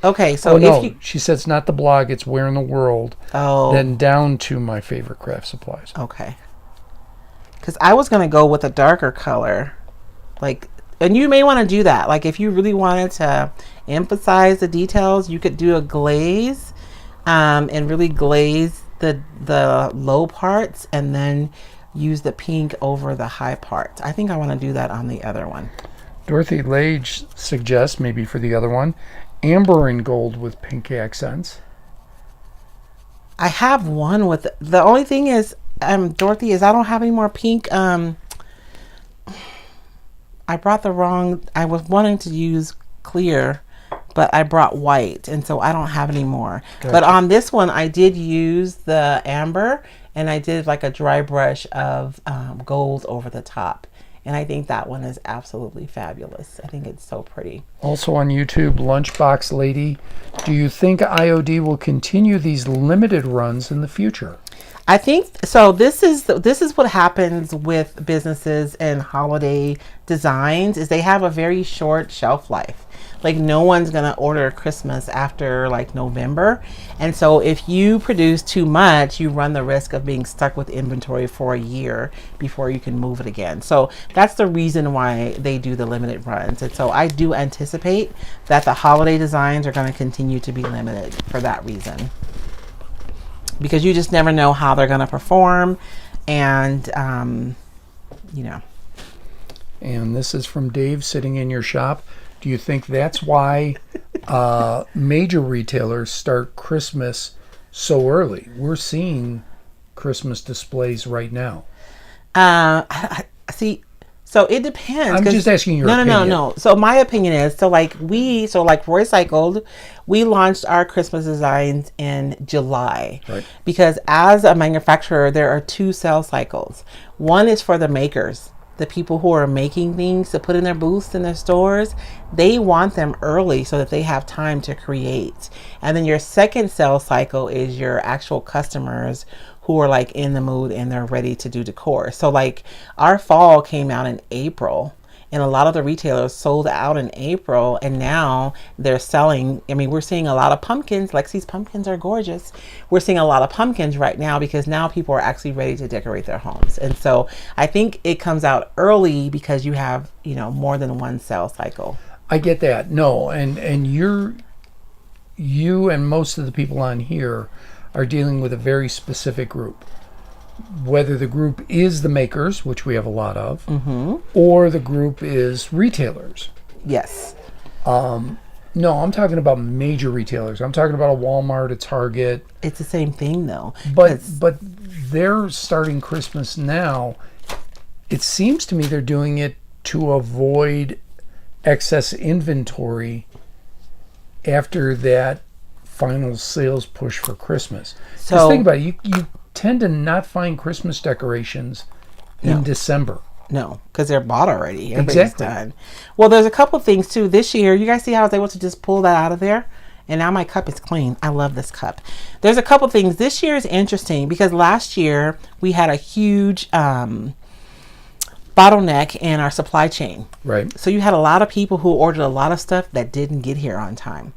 Okay, so she said it's not the blog, it's Where in the World. Oh. Then down to my favorite craft supplies. Okay. Because I was going to go with a darker color. And you may want to do that. Like if you really wanted to emphasize the details, you could do a glaze and really glaze the low parts and then use the pink over the high parts. I think I want to do that on the other one. Dorothy Lage suggests, maybe for the other one, amber and gold with pink accents. I have one with the only thing is, Dorothy, is I don't have any more pink. I brought the wrong. I was wanting to use clear, but I brought white, and so I don't have any more. Gotcha. But on this one, I did use the amber, and I did like a dry brush of gold over the top. And I think that one is absolutely fabulous. I think it's so pretty. Also on YouTube, Lunchbox Lady, do you think IOD will continue these limited runs in the future? I think so. This is what happens with businesses and holiday designs is they have a very short shelf life. Like no one's gonna order Christmas after like November, and so if you produce too much, you run the risk of being stuck with inventory for a year before you can move it again. So that's the reason why they do the limited runs. And so I do anticipate that the holiday designs are going to continue to be limited for that reason, because you just never know how they're going to perform, and you know. And this is from Dave sitting in your shop. Do you think that's why major retailers start Christmas so early? We're seeing Christmas displays right now. See, so it depends. I'm just asking your opinion. No. So my opinion is, like Roycycled, we launched our Christmas designs in July. Right. Because as a manufacturer, there are two sales cycles. One is for the makers. The people who are making things to put in their booths in their stores, they want them early so that they have time to create. And then your second sales cycle is your actual customers who are like in the mood and they're ready to do decor. So like our fall came out in April, and a lot of the retailers sold out in April, and now they're selling. I mean, we're seeing a lot of pumpkins. Lexi's pumpkins are gorgeous. We're seeing a lot of pumpkins right now because now people are actually ready to decorate their homes. And so I think it comes out early because you have, you know, more than one sales cycle. I get that. No, and you and most of the people on here are dealing with a very specific group. Whether the group is the makers, which we have a lot of, or the group is retailers. Yes. No, I'm talking about major retailers. I'm talking about a Walmart, a Target. It's the same thing though. But they're starting Christmas now. It seems to me they're doing it to avoid excess inventory after that final sales push for Christmas. So think about it. You tend to not find Christmas decorations in December. No, because they're bought already. Exactly. Done. Well, there's a couple things too. This year, you guys see how I was able to just pull that out of there? And now my cup is clean. I love this cup. There's a couple things. This year is interesting because last year we had a huge bottleneck in our supply chain. Right. So you had a lot of people who ordered a lot of stuff that didn't get here on time.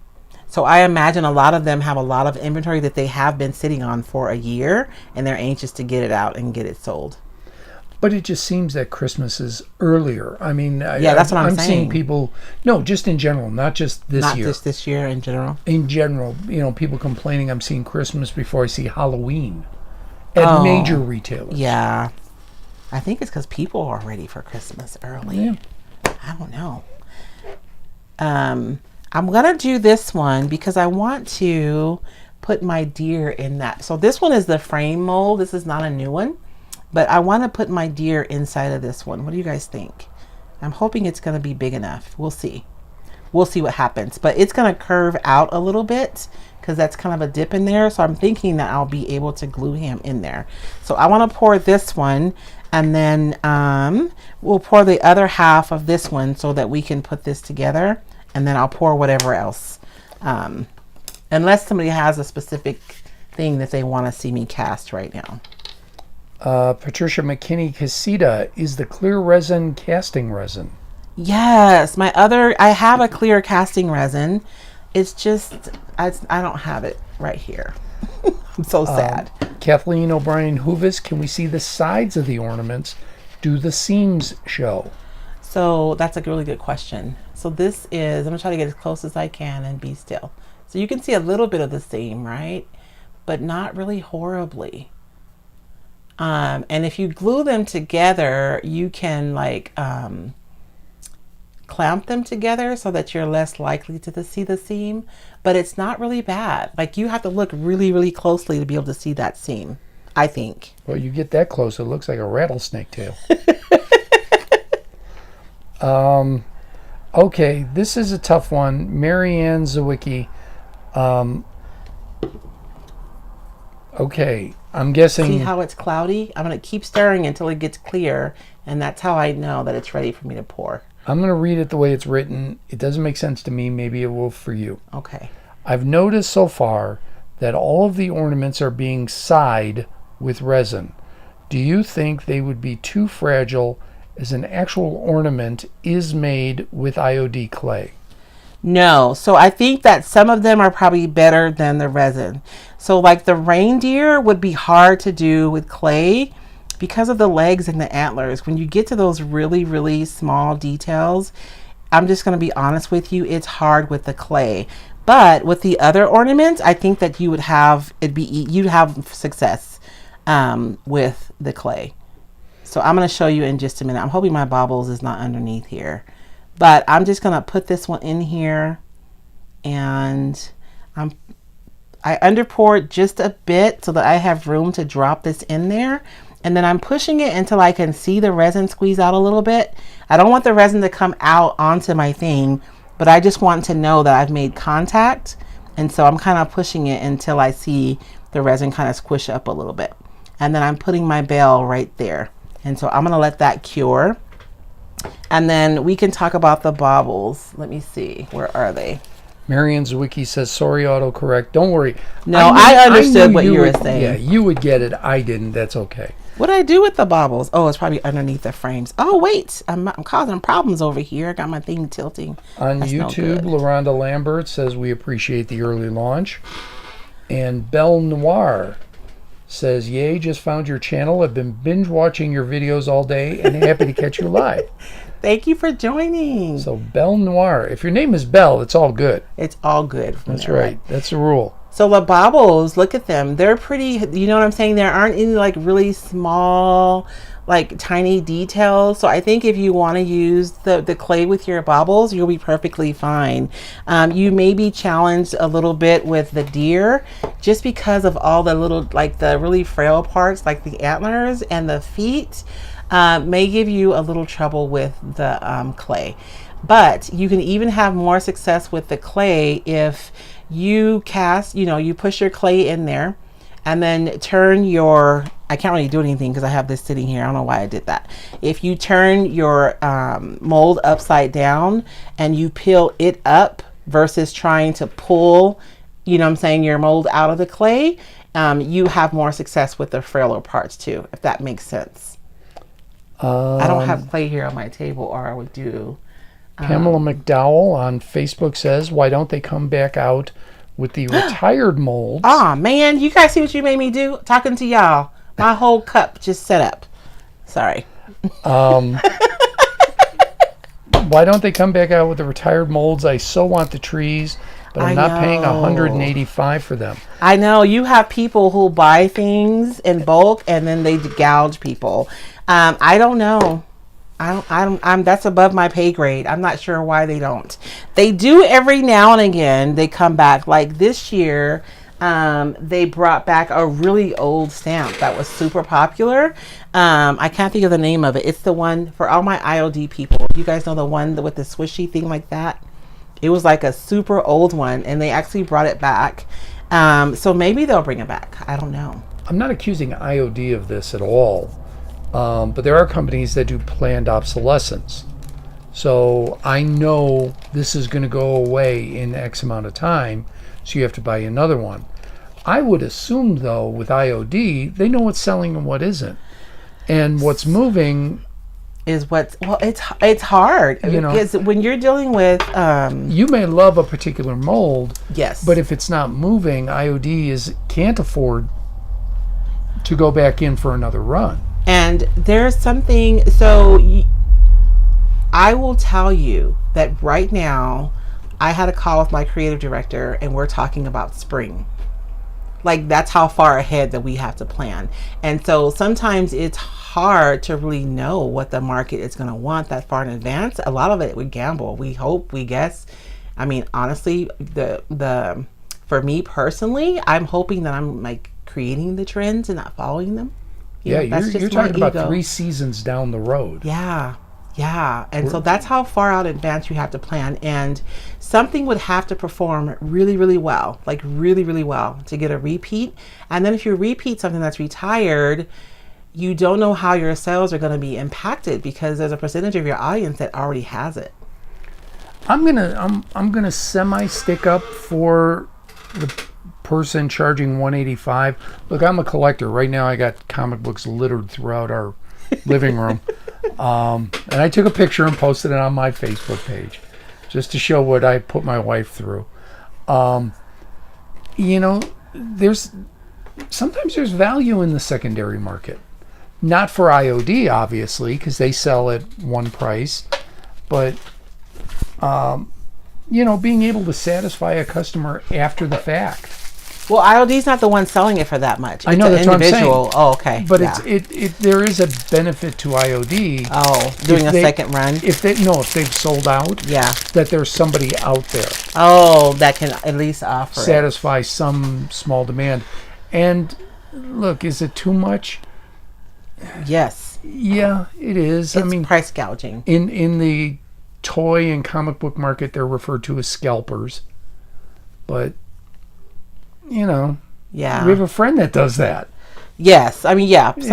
So I imagine a lot of them have a lot of inventory that they have been sitting on for a year, and they're anxious to get it out and get it sold. But it just seems that Christmas is earlier. I mean, that's what I'm saying. Seeing people, no, just in general, not just this year. Not just this year, in general. In general, you know, people complaining I'm seeing Christmas before I see Halloween at major retailers. Yeah. I think it's because people are ready for Christmas early. Yeah. I don't know. I'm going to do this one because I want to put my deer in that. So this one is the frame mold. This is not a new one, but I want to put my deer inside of this one. What do you guys think? I'm hoping it's going to be big enough. We'll see. We'll see what happens, but it's going to curve out a little bit because that's kind of a dip in there. So I'm thinking that I'll be able to glue him in there. So I want to pour this one, and then we'll pour the other half of this one so that we can put this together. And then I'll pour whatever else. Unless somebody has a specific thing that they want to see me cast right now. Patricia McKinney Casita, is the clear resin casting resin? Yes, I have a clear casting resin. It's just, I don't have it right here. I'm so sad. Kathleen O'Brien Hoovis, can we see the sides of the ornaments? Do the seams show? So that's a really good question. So this is, I'm gonna try to get as close as I can and be still. So you can see a little bit of the seam, right? But not really horribly. And if you glue them together, you can like clamp them together so that you're less likely to see the seam, but it's not really bad. Like you have to look really, really closely to be able to see that seam, I think. Well, you get that close, it looks like a rattlesnake tail. Okay, this is a tough one. Marianne Zawicki. Okay, I'm guessing... See how it's cloudy? I'm going to keep stirring until it gets clear, and that's how I know that it's ready for me to pour. I'm going to read it the way it's written. It doesn't make sense to me. Maybe it will for you. Okay. I've noticed so far that all of the ornaments are being dyed with resin. Do you think they would be too fragile as an actual ornament is made with IOD clay? No. So I think that some of them are probably better than the resin. So like the reindeer would be hard to do with clay because of the legs and the antlers. When you get to those really, really small details, I'm just going to be honest with you, it's hard with the clay. But with the other ornaments, I think that you would have, you'd have success with the clay. So I'm going to show you in just a minute. I'm hoping my baubles is not underneath here. But I'm just going to put this one in here. And I underpour just a bit so that I have room to drop this in there. And then I'm pushing it until I can see the resin squeeze out a little bit. I don't want the resin to come out onto my thing, but I just want to know that I've made contact. And so I'm kind of pushing it until I see the resin kind of squish up a little bit. And then I'm putting my bell right there. And so I'm going to let that cure. And then we can talk about the baubles. Let me see. Where are they? Marianne Zawicki says, sorry, autocorrect. Don't worry. No, I understood what you were saying. Yeah, you would get it. I didn't. That's okay. What did I do with the baubles? Oh, it's probably underneath the frames. Oh, wait. I'm causing problems over here. I got my thing tilting. On That's YouTube, LaRonda Lambert says, we appreciate the early launch. And Belle Noir says, yay, just found your channel. I've been binge watching your videos all day and happy to catch you live. Thank you for joining. So Belle Noir, if your name is Belle, it's all good. It's all good. That's right. That's the rule. So the baubles, look at them. They're pretty, you know what I'm saying? There aren't any like really small, like tiny details. So I think if you want to use the clay with your baubles, you'll be perfectly fine. You may be challenged a little bit with the deer just because of all the little, like the really frail parts, like the antlers and the feet. May give you a little trouble with the clay. But you can even have more success with the clay if you cast, you push your clay in there and then turn your, I can't really do anything because I have this sitting here. I don't know why I did that. If you turn your mold upside down and you peel it up versus trying to pull, your mold out of the clay, you have more success with the frailer parts too, if that makes sense. I don't have clay here on my table, or I would do. Pamela McDowell on Facebook says, why don't they come back out with the retired molds? Ah, man, you guys see what you made me do? Talking to y'all. My whole cup just set up. Sorry. Why don't they come back out with the retired molds? I so want the trees, but I'm not paying $185 for them. I know. You have people who buy things in bulk and then they gouge people. I don't know. I'm that's above my pay grade. I'm not sure why they don't. They do every now and again. They come back. Like this year, they brought back a really old stamp that was super popular. I can't think of the name of it. It's the one for all my IOD people. You guys know the one with the swishy thing like that? It was like a super old one, and they actually brought it back. So maybe they'll bring it back. I don't know. I'm not accusing IOD of this at all. But there are companies that do planned obsolescence. So I know this is going to go away in X amount of time, so you have to buy another one. I would assume, though, with IOD, they know what's selling and what isn't. And what's moving is it's hard because when you're dealing with you may love a particular mold, yes, but if it's not moving, IOD can't afford to go back in for another run. And there's something, so I will tell you that right now I had a call with my creative director and we're talking about spring. Like, that's how far ahead that we have to plan. And so sometimes it's hard to really know what the market is going to want that far in advance. A lot of it we gamble, we hope, we guess. I mean, honestly, the for me personally, I'm hoping that I'm like creating the trends and not following them. Yeah, you're talking about 3 seasons down the road. Yeah. And so that's how far out in advance you have to plan. And something would have to perform really, really well, like really, really well to get a repeat. And then if you repeat something that's retired, you don't know how your sales are going to be impacted because there's a percentage of your audience that already has it. I'm gonna semi stick up for the person charging $185. Look, I'm a collector. Right now I got comic books littered throughout our living room. And I took a picture and posted it on my Facebook page just to show what I put my wife through. Sometimes there's value in the secondary market. Not for IOD, obviously, because they sell at one price, but being able to satisfy a customer after the fact. Well, IOD's not the one selling it for that much. It's I know, that's individual. what I'm Oh, okay. saying. But there is a benefit to IOD. Oh, doing a second run? If they've sold out, that there's somebody out there. Oh, that can at least offer satisfy some small demand. And look, is it too much? Yes. Yeah, it is. It's price gouging. In the toy and comic book market, they're referred to as scalpers. But we have a friend that does that. Yes. Some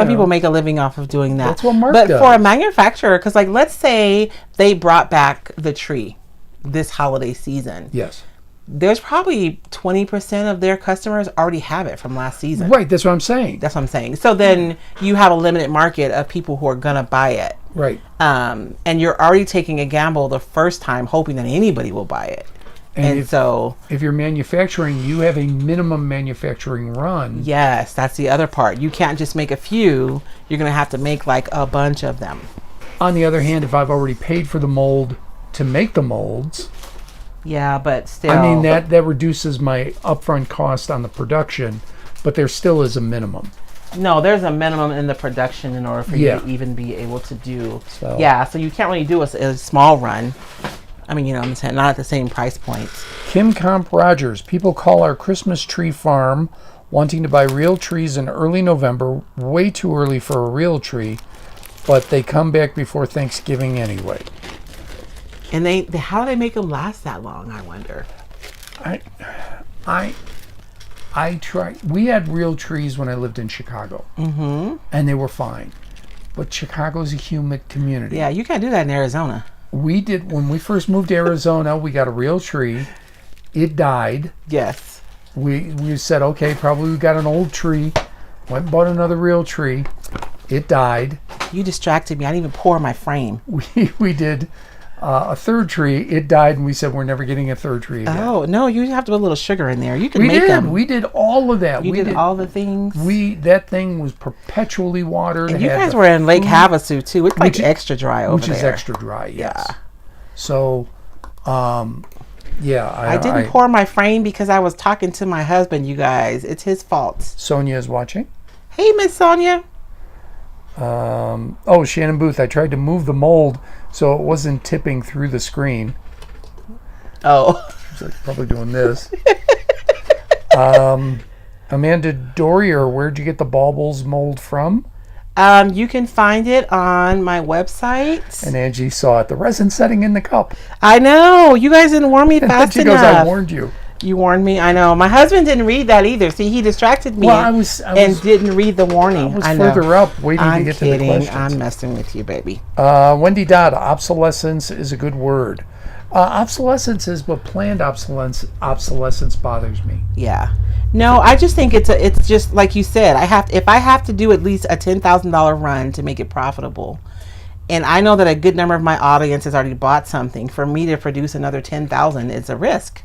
people make a living off of doing that. That's what Mark does. But for a manufacturer, because let's say they brought back the tree this holiday season. Yes. There's probably 20% of their customers already have it from last season. Right. That's what I'm saying. So then you have a limited market of people who are going to buy it. Right. And you're already taking a gamble the first time, hoping that anybody will buy it. And if you're manufacturing, you have a minimum manufacturing run. Yes, that's the other part. You can't just make a few. You're going to have to make like a bunch of them. On the other hand, if I've already paid for the mold to make the molds. Yeah, but still. That reduces my upfront cost on the production, but there still is a minimum. No, there's a minimum in the production in order for you to even be able to do. So you can't really do a small run. I'm saying not at the same price points. Kim Comp Rogers. People call our Christmas tree farm wanting to buy real trees in early November. Way too early for a real tree, but they come back before Thanksgiving anyway. And how do they make them last that long, I wonder? I tried. We had real trees when I lived in Chicago. Mm-hmm. And they were fine. But Chicago's a humid community. Yeah, you can't do that in Arizona. We did, when we first moved to Arizona, we got a real tree. It died. Yes. We said, okay, probably we got an old tree. Went and bought another real tree. It died. You distracted me. I didn't even pour my frame. We did a third tree. It died, and we said we're never getting a third tree again. Oh, no, you have to put a little sugar in there. You can make them. We did all of that. We did all the things. That thing was perpetually watered. And you guys were in Lake Havasu, too. It's like extra dry over there. Which is extra dry, yes. Yeah. So, I didn't pour my frame because I was talking to my husband, you guys. It's his fault. Sonia is watching. Hey, Miss Sonia. Shannon Booth. I tried to move the mold so it wasn't tipping through the screen. Oh. She's like probably doing this. Amanda Dorier, where'd you get the Baubles mold from? You can find it on my website. And Angie saw it. The resin setting in the cup. I know. You guys didn't warn me fast enough. She goes, I warned you. You warned me. I know. My husband didn't read that either. See, he distracted me and didn't read the warning. I was further up waiting to get to the questions. I'm messing with you, baby. Wendy Dodd, obsolescence is a good word. Obsolescence is, but planned obsolescence bothers me. Yeah. No, I just think it's just like you said. If I have to do at least a $10,000 run to make it profitable, and I know that a good number of my audience has already bought something, for me to produce another 10,000, it's a risk.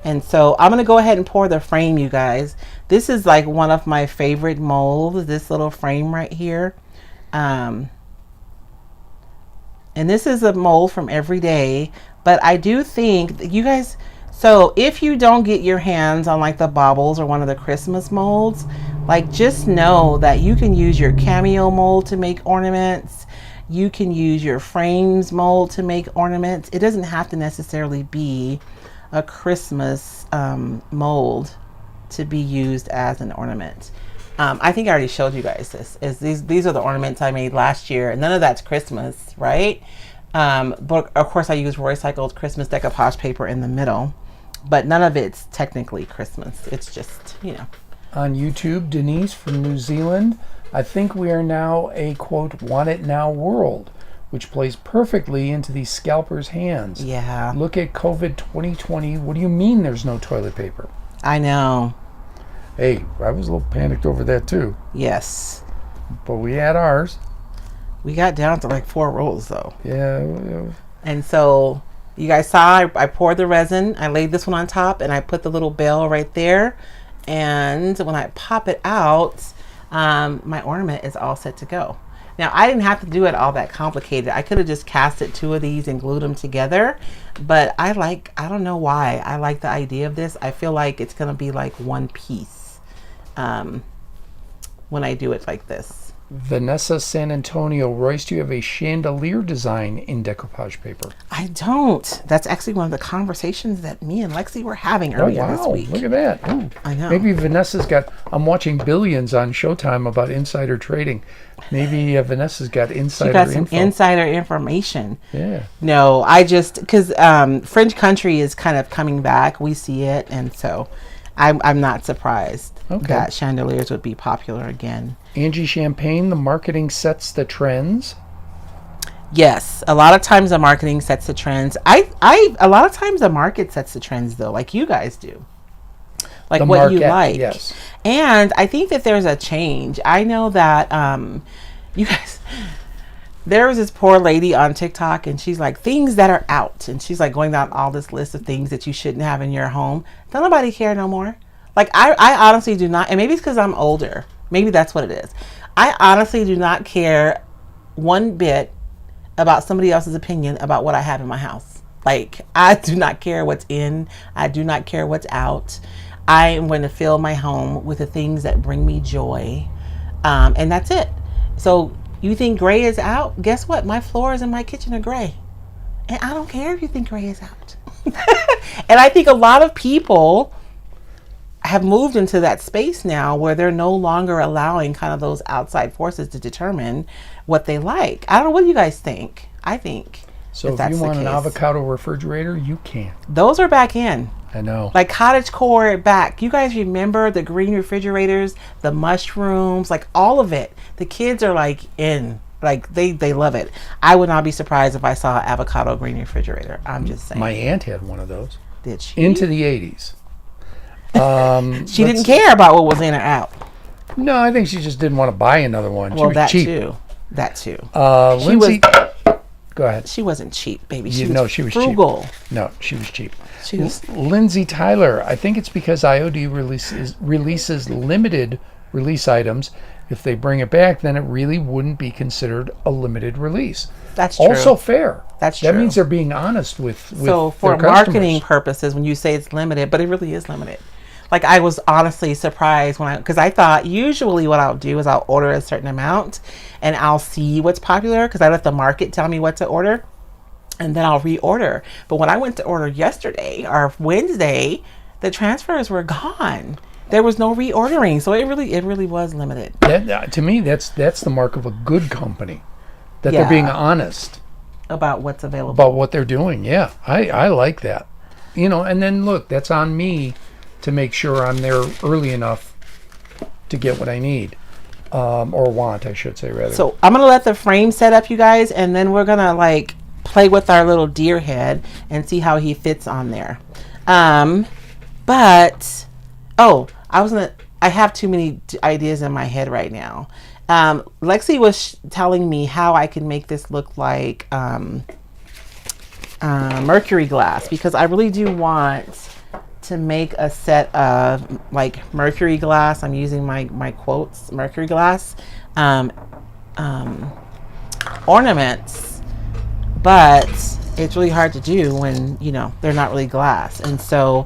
And so I'm going to go ahead and pour the frame, you guys. This is like one of my favorite molds, this little frame right here. And this is a mold from Everyday. But I do think that you guys, So if you don't get your hands on like the baubles or one of the Christmas molds, like just know that you can use your cameo mold to make ornaments. You can use your frames mold to make ornaments. It doesn't have to necessarily be a Christmas mold to be used as an ornament. I think I already showed you guys this. These are the ornaments I made last year, and none of that's Christmas, right? But of course I use Roycycled Christmas decoupage paper in the middle, but none of it's technically Christmas. It's just, you know. On YouTube, Denise from New Zealand, I think we are now a, quote, want it now world, which plays perfectly into these scalpers' hands. Yeah. Look at COVID 2020. What do you mean there's no toilet paper? I know. Hey, I was a little panicked over that too. Yes. But we had ours. We got down to like 4 rolls though. Yeah. And so you guys saw I poured the resin. I laid this one on top and I put the little bell right there. And when I pop it out, my ornament is all set to go. Now, I didn't have to do it all that complicated. I could have just casted 2 of these and glued them together. But I don't know why. I like the idea of this. I feel like it's going to be like one piece when I do it like this. Vanessa San Antonio, Royce, do you have a chandelier design in decoupage paper? I don't. That's actually one of the conversations that me and Lexi were having earlier this week. Look at that. Ooh. I know. Maybe Vanessa's got, I'm watching Billions on Showtime about insider trading. Maybe Vanessa's got insider info. She got some insider information. Yeah. No, I just, because French country is kind of coming back. We see it. And so I'm not surprised that chandeliers would be popular again. Angie Champagne, the marketing sets the trends. Yes, a lot of times the marketing sets the trends. A lot of times the market sets the trends though, like you guys do. Like the what market, you like. Yes. And I think that there's a change. I know that you guys, there was this poor lady on TikTok and she's like, things that are out. And she's like going down all this list of things that you shouldn't have in your home. Don't nobody care no more. Like I honestly do not, and maybe it's because I'm older. Maybe that's what it is. I honestly do not care one bit about somebody else's opinion about what I have in my house. Like, I do not care what's in. I do not care what's out. I am going to fill my home with the things that bring me joy. And that's it. So you think gray is out? Guess what? My floors in my kitchen are gray. And I don't care if you think gray is out. And I think a lot of people have moved into that space now where they're no longer allowing kind of those outside forces to determine what they like. I don't know, what do you guys think? I think so. If you want an avocado refrigerator, you can. Those are back in. I know. Like cottage core back. You guys remember the green refrigerators, the mushrooms, like all of it. The kids are like in. Like they love it. I would not be surprised if I saw an avocado green refrigerator. I'm just saying. My aunt had one of those. Did she? Into the 80s. She didn't care about what was in or out. No, I think she just didn't want to buy another one. Well, she was cheap. That too. Lindsay, go ahead. She wasn't cheap, baby. She was frugal. Cheap. No, she was cheap. She was. Lindsay Tyler, I think it's because IOD releases limited release items. If they bring it back, then it really wouldn't be considered a limited release. That's true. Also fair. That's true. That means they're being honest with so for their marketing purposes, when you say it's limited, but it really is limited. Like I was honestly surprised because I thought usually what I'll do is I'll order a certain amount and I'll see what's popular because I let the market tell me what to order and then I'll reorder. But when I went to order yesterday or Wednesday, the transfers were gone. There was no reordering, so it really was limited. To me, that's the mark of a good company, that they're being honest about what's available, about what they're doing. Yeah, I like that. And then look, that's on me to make sure I'm there early enough to get what I need, or want, I should say, rather. So I'm gonna let the frame set up, you guys, and then we're gonna like play with our little deer head and see how he fits on there. But I have too many ideas in my head right now. Lexi was telling me how I can make this look like mercury glass, because I really do want to make a set of like mercury glass. I'm using my quotes, mercury glass ornaments, but it's really hard to do when, you know, they're not really glass. And so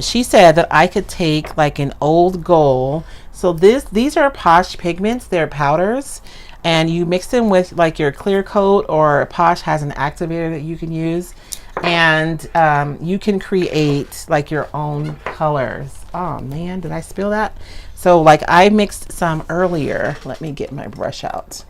she said that I could take like an old gold. So these are Posh pigments. They're powders. And you mix them with like your clear coat, or Posh has an activator that you can use. And you can create like your own colors. Oh man, did I spill that? So like I mixed some earlier. Let me get my brush out.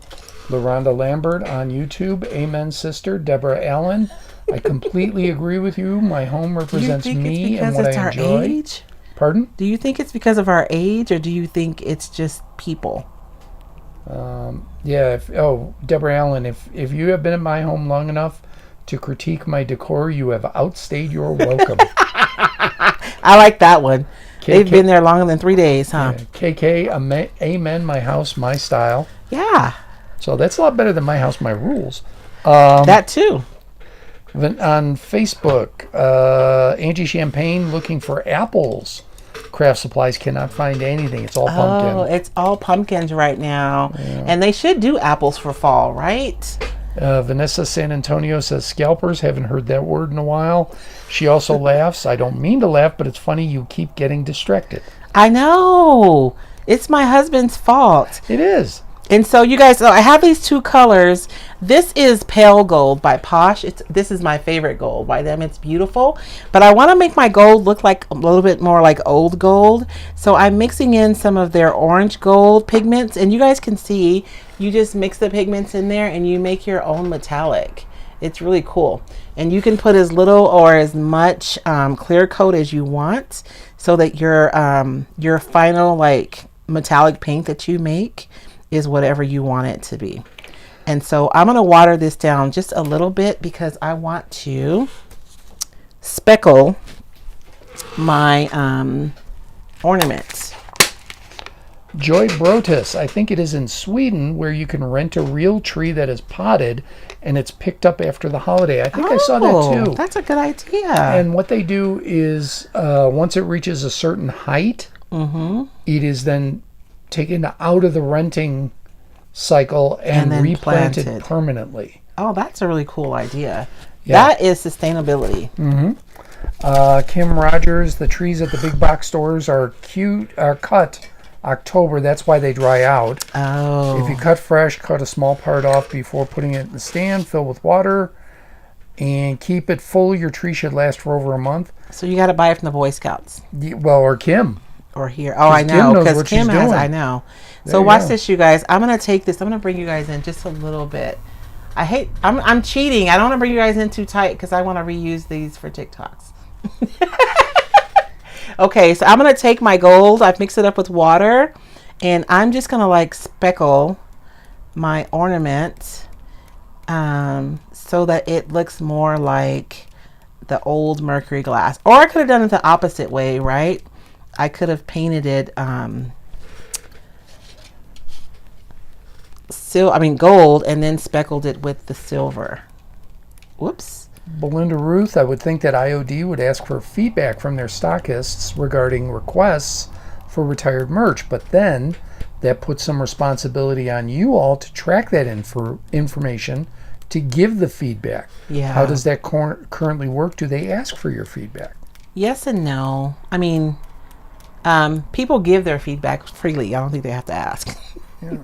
LaRonda Lambert on YouTube. Amen, sister. Deborah Allen. I completely agree with you. My home represents me and what I enjoy. Age? Pardon? Do you think it's because of our age, or do you think it's just people? Yeah. Deborah Allen, if you have been at my home long enough to critique my decor, you have outstayed your welcome. I like that one. They've been there longer than 3 days, huh? Yeah. KK, amen, my house, my style. Yeah. So that's a lot better than my house, my rules. That too. On Facebook, Angie Champagne looking for apples. Craft Supplies cannot find anything. It's all pumpkin. Oh, it's all pumpkins right now. Yeah. And they should do apples for fall, right? Vanessa San Antonio says scalpers. Haven't heard that word in a while. She also laughs. I don't mean to laugh, but it's funny you keep getting distracted. I know. It's my husband's fault. It is. And so you guys, I have these two colors. This is Pale Gold by Posh. This is my favorite gold by them. It's beautiful. But I want to make my gold look like a little bit more like old gold. So I'm mixing in some of their orange gold pigments. And you guys can see, you just mix the pigments in there and you make your own metallic. It's really cool. And you can put as little or as much clear coat as you want, so that your final like metallic paint that you make is whatever you want it to be. And so I'm going to water this down just a little bit because I want to speckle my ornaments. Joy Brotus, I think it is in Sweden, where you can rent a real tree that is potted and it's picked up after the holiday. I think I saw that too. That's a good idea. And what they do is once it reaches a certain height, it is then taken out of the renting cycle and replanted permanently. Oh, that's a really cool idea. Yeah. That is sustainability. Kim Rogers, the trees at the big box stores are cut October. That's why they dry out. Oh. If you cut fresh, cut a small part off before putting it in the stand, fill with water, and keep it full. Your tree should last for over a month. So you got to buy it from the Boy Scouts. Well, or Kim. Or here. Oh, I know. Because Kim has, I know. So watch this, you guys. I'm going to take this. I'm going to bring you guys in just a little bit. I'm cheating. I don't want to bring you guys in too tight because I want to reuse these for TikToks. Okay, so I'm going to take my gold. I've mixed it up with water. And I'm just going to like speckle my ornament so that it looks more like the old mercury glass. Or I could have done it the opposite way, right? I could have painted it gold and then speckled it with the silver. Whoops. Belinda Ruth, I would think that IOD would ask for feedback from their stockists regarding requests for retired merch, but then that puts some responsibility on you all to track that information to give the feedback. Yeah. How does that currently work? Do they ask for your feedback? Yes and no. I mean, people give their feedback freely. I don't think they have to ask. Yeah.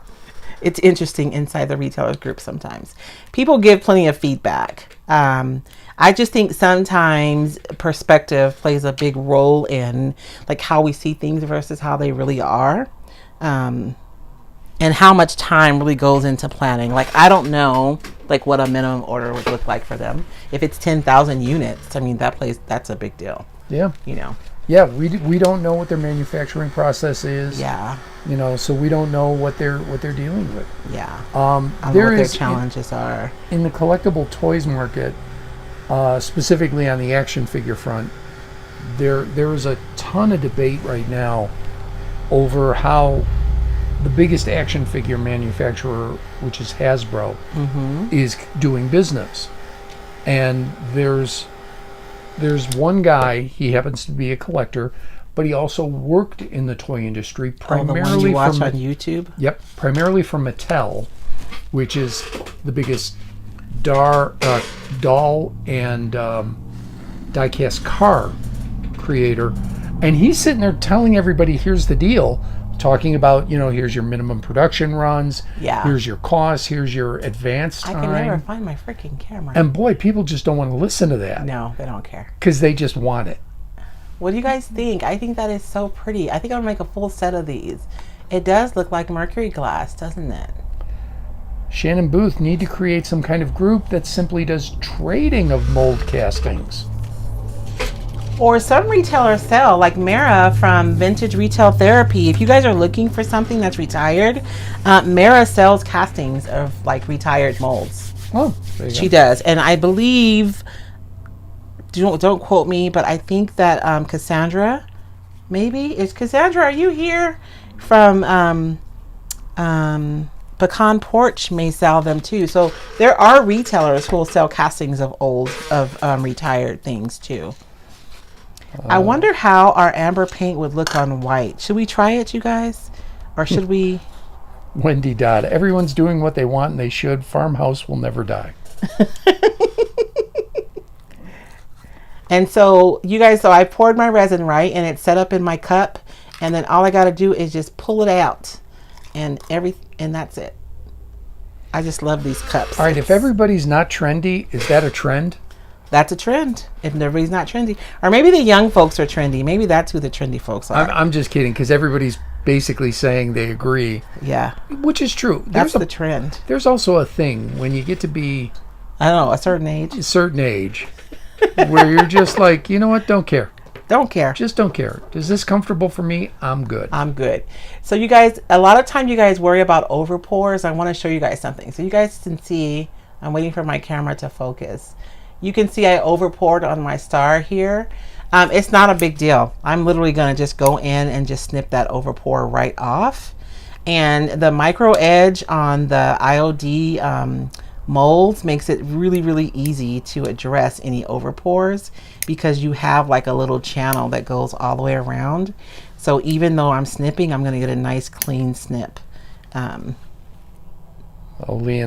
It's interesting inside the retailers group sometimes. People give plenty of feedback. I just think sometimes perspective plays a big role in like how we see things versus how they really are. And how much time really goes into planning. Like, I don't know like what a minimum order would look like for them. If it's 10,000 units, I mean, that's a big deal. Yeah. You know. Yeah, we don't know what their manufacturing process is. Yeah. You know, so we don't know what they're dealing with. Yeah. I know what their challenges are. In the collectible toys market, specifically on the action figure front, there is a ton of debate right now over how the biggest action figure manufacturer, which is Hasbro, is doing business. And there's one guy, he happens to be a collector, but he also worked in the toy industry primarily the one you watch on YouTube? Yep, primarily for Mattel, which is the biggest doll and die-cast car creator, and he's sitting there telling everybody, here's the deal, talking about, here's your minimum production runs, here's your costs, here's your advance time. I can never find my freaking camera. And boy, people just don't want to listen to that. No, they don't care. Because they just want it. What do you guys think? I think that is so pretty. I think I'll make a full set of these. It does look like mercury glass, doesn't it? Shannon Booth need to create some kind of group that simply does trading of mold castings. Or some retailers sell, like Mara from Vintage Retail Therapy. If you guys are looking for something that's retired, Mara sells castings of like retired molds. Oh, there you go. She does. And I believe, don't quote me, but I think that Cassandra, Cassandra, are you here? From Pecan Porch may sell them too. So there are retailers who will sell castings of retired things too. I wonder how our amber paint would look on white. Should we try it, you guys? Or should we? Wendy Dodd. Everyone's doing what they want and they should. Farmhouse will never die. And so, you guys, I poured my resin, right? And it's set up in my cup. And then all I got to do is just pull it out. And that's it. I just love these cups. All right, if everybody's not trendy, is that a trend? That's a trend. If everybody's not trendy. Or maybe the young folks are trendy. Maybe that's who the trendy folks are. I'm just kidding, because everybody's basically saying they agree. Yeah. Which is true. That's the trend. There's also a thing when you get to be... I don't know, a certain age. Where you're just like, you know what, don't care. Don't care. Just don't care. Is this comfortable for me? I'm good. I'm good. So you guys, a lot of time you guys worry about over pours. I want to show you guys something. So you guys can see, I'm waiting for my camera to focus. You can see I over poured on my star here. It's not a big deal. I'm literally going to just go in and just snip that over pour right off. And the micro edge on the IOD molds makes it really, really easy to address any over pours, because you have like a little channel that goes all the way around. So even though I'm snipping, I'm going to get a nice clean snip. Leanne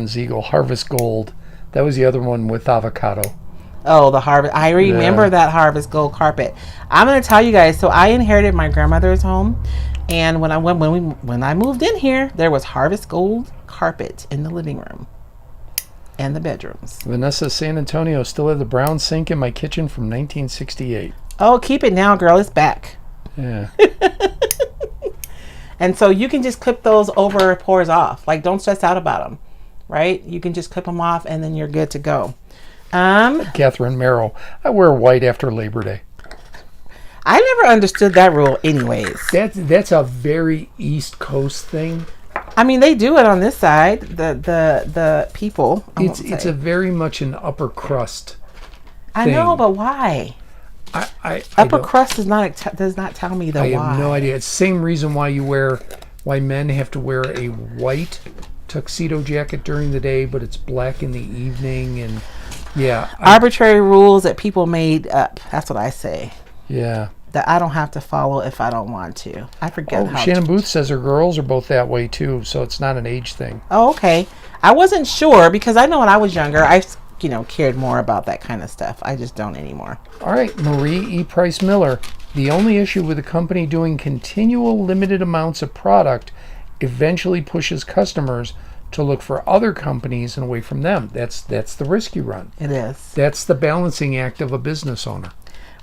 Ziegel, Harvest Gold. That was the other one with avocado. Oh, the harvest. I remember that Harvest Gold carpet. I'm going to tell you guys. So I inherited my grandmother's home. And when I moved in here, there was Harvest Gold carpet in the living room and the bedrooms. Vanessa San Antonio, still have the brown sink in my kitchen from 1968. Oh, keep it now, girl. It's back. Yeah. And so you can just clip those over pours off. Like, don't stress out about them, right? You can just clip them off and then you're good to go. Catherine Merrill, I wear white after Labor Day. I never understood that rule anyways. That's a very East Coast thing. I mean, they do it on this side, the people. It's a very much an upper crust thing. I know, but why? Upper crust does not tell me the why. I have no idea. It's the same reason why men have to wear a white tuxedo jacket during the day, but it's black in the evening, and arbitrary rules that people made up. That's what I say. Yeah. That I don't have to follow if I don't want to. I forget how. Shannon Booth says her girls are both that way too, so it's not an age thing. Oh, okay. I wasn't sure, because I know when I was younger, I cared more about that kind of stuff. I just don't anymore. All right, Marie E. Price Miller. The only issue with a company doing continual limited amounts of product eventually pushes customers to look for other companies and away from them. That's the risk you run. It is. That's the balancing act of a business owner.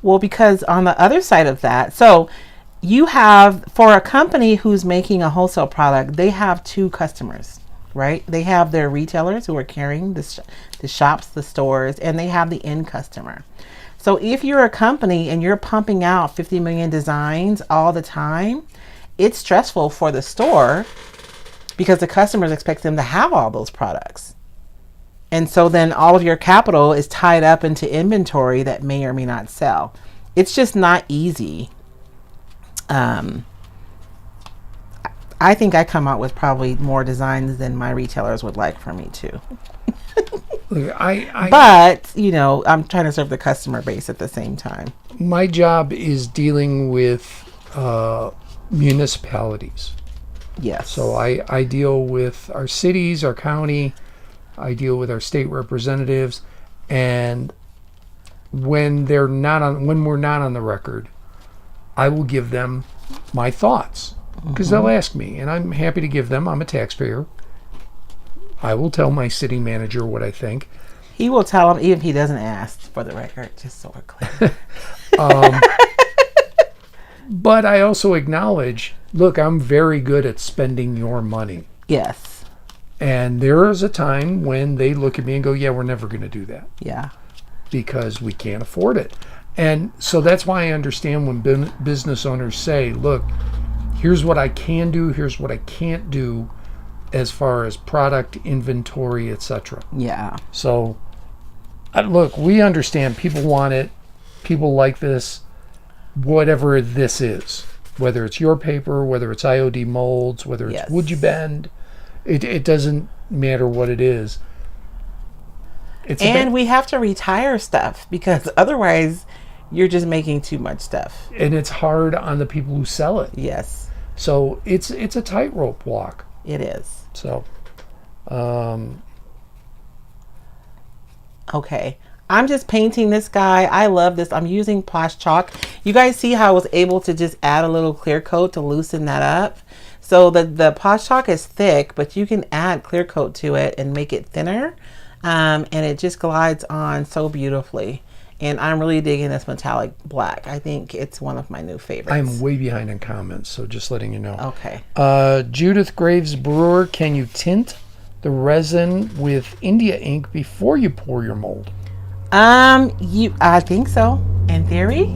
Well, because on the other side of that, so you have, for a company who's making a wholesale product, they have two customers, right? They have their retailers who are carrying the shops, the stores, and they have the end customer. So if you're a company and you're pumping out 50 million designs all the time, it's stressful for the store, because the customers expect them to have all those products. And so then all of your capital is tied up into inventory that may or may not sell. It's just not easy. I think I come out with probably more designs than my retailers would like for me to. But, I'm trying to serve the customer base at the same time. My job is dealing with municipalities. Yes. So I deal with our cities, our county. I deal with our state representatives, and when we're not on the record, I will give them my thoughts because they'll ask me, and I'm happy to give them. I'm a taxpayer. I will tell my city manager what I think. He will tell him even if he doesn't ask, for the record, just so we're clear. But I also acknowledge, look, I'm very good at spending your money. Yes. And there is a time when they look at me and go, yeah, we're never going to do that. Yeah. Because we can't afford it. And so that's why I understand when business owners say, look, here's what I can do, here's what I can't do as far as product, inventory, etc. Yeah. So, look, we understand people want it, people like this, whatever this is. Whether it's your paper, whether it's IOD molds, whether it's Yes. would you bend, it doesn't matter what it is. And we have to retire stuff because otherwise you're just making too much stuff. And it's hard on the people who sell it. Yes. So it's a tightrope walk. It is. So, okay. I'm just painting this guy. I love this. I'm using Posh Chalk. You guys see how I was able to just add a little clear coat to loosen that up? So the Posh Chalk is thick, but you can add clear coat to it and make it thinner. And it just glides on so beautifully. And I'm really digging this metallic black. I think it's one of my new favorites. I'm way behind in comments, so just letting you know. Okay. Judith Graves Brewer, can you tint the resin with India ink before you pour your mold? I think so. In theory,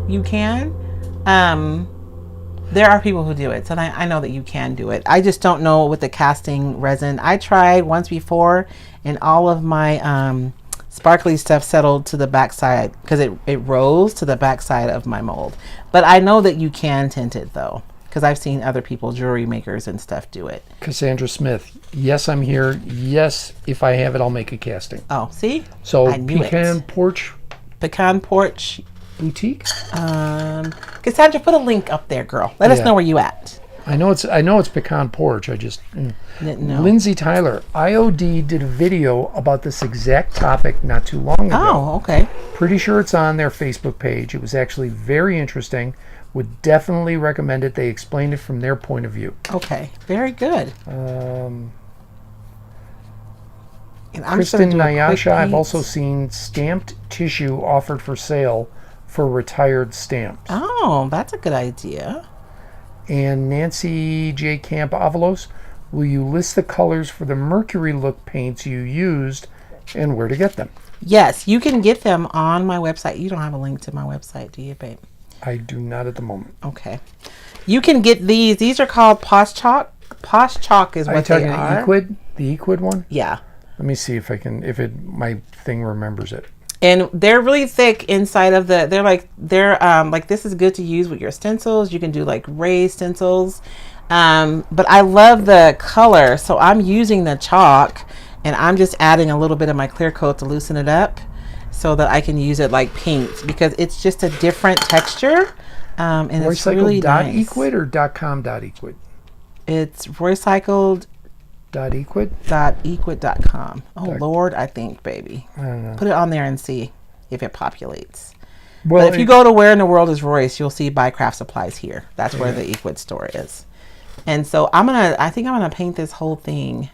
you can. There are people who do it, so I know that you can do it. I just don't know with the casting resin. I tried once before, and all of my sparkly stuff settled to the backside because it rose to the backside of my mold. But I know that you can tint it though, because I've seen other people, jewelry makers and stuff, do it. Cassandra Smith, yes, I'm here. Yes, if I have it, I'll make a casting. Oh, see? So I knew Pecan Porch Boutique. Cassandra, put a link up there, girl. Let us know where you at. I know it's Pecan Porch. I just didn't know. Lindsay Tyler, IOD did a video about this exact topic not too long ago. Oh, okay. Pretty sure it's on their Facebook page. It was actually very interesting. Would definitely recommend it. They explained it from their point of view. Okay, very good. And I'm Kristen Nyasha, I've also seen stamped tissue offered for sale for retired stamps. Oh, that's a good idea. And Nancy J. Camp Avalos, will you list the colors for the Mercury look paints you used and where to get them? Yes, you can get them on my website. You don't have a link to my website, do you, babe? I do not at the moment. Okay. You can get these. These are called Posh Chalk. Posh Chalk is what they are. Are you talking the Equid one? Yeah. Let me see if my thing remembers it. And they're really thick inside of they're like this is good to use with your stencils. You can do like raised stencils. But I love the color, so I'm using the chalk and I'm just adding a little bit of my clear coat to loosen it up so that I can use it like paint because it's just a different texture. And it's really nice. Roycycled.equid or .com.equid? It's Roycycled. .equid.com. Oh Lord, I think, baby. I don't know. Put it on there and see if it populates. Well, but if you go to Where in the World is Royce, you'll see Buy Craft Supplies here. That's where the Equid store is. And so I think I'm gonna paint this whole thing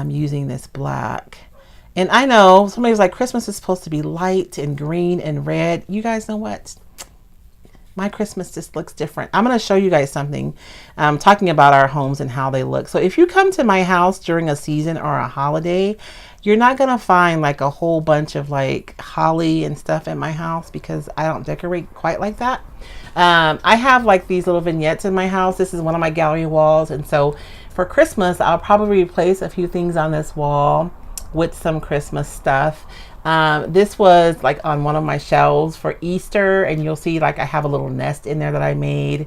using this black. And I know somebody's like, Christmas is supposed to be light and green and red. You guys know what? My Christmas just looks different. I'm going to show you guys something talking about our homes and how they look. So if you come to my house during a season or a holiday, you're not going to find like a whole bunch of like holly and stuff in my house because I don't decorate quite like that. I have like these little vignettes in my house. This is one of my gallery walls. And so for Christmas, I'll probably replace a few things on this wall with some Christmas stuff. This was like on one of my shelves for Easter, and you'll see like I have a little nest in there that I made,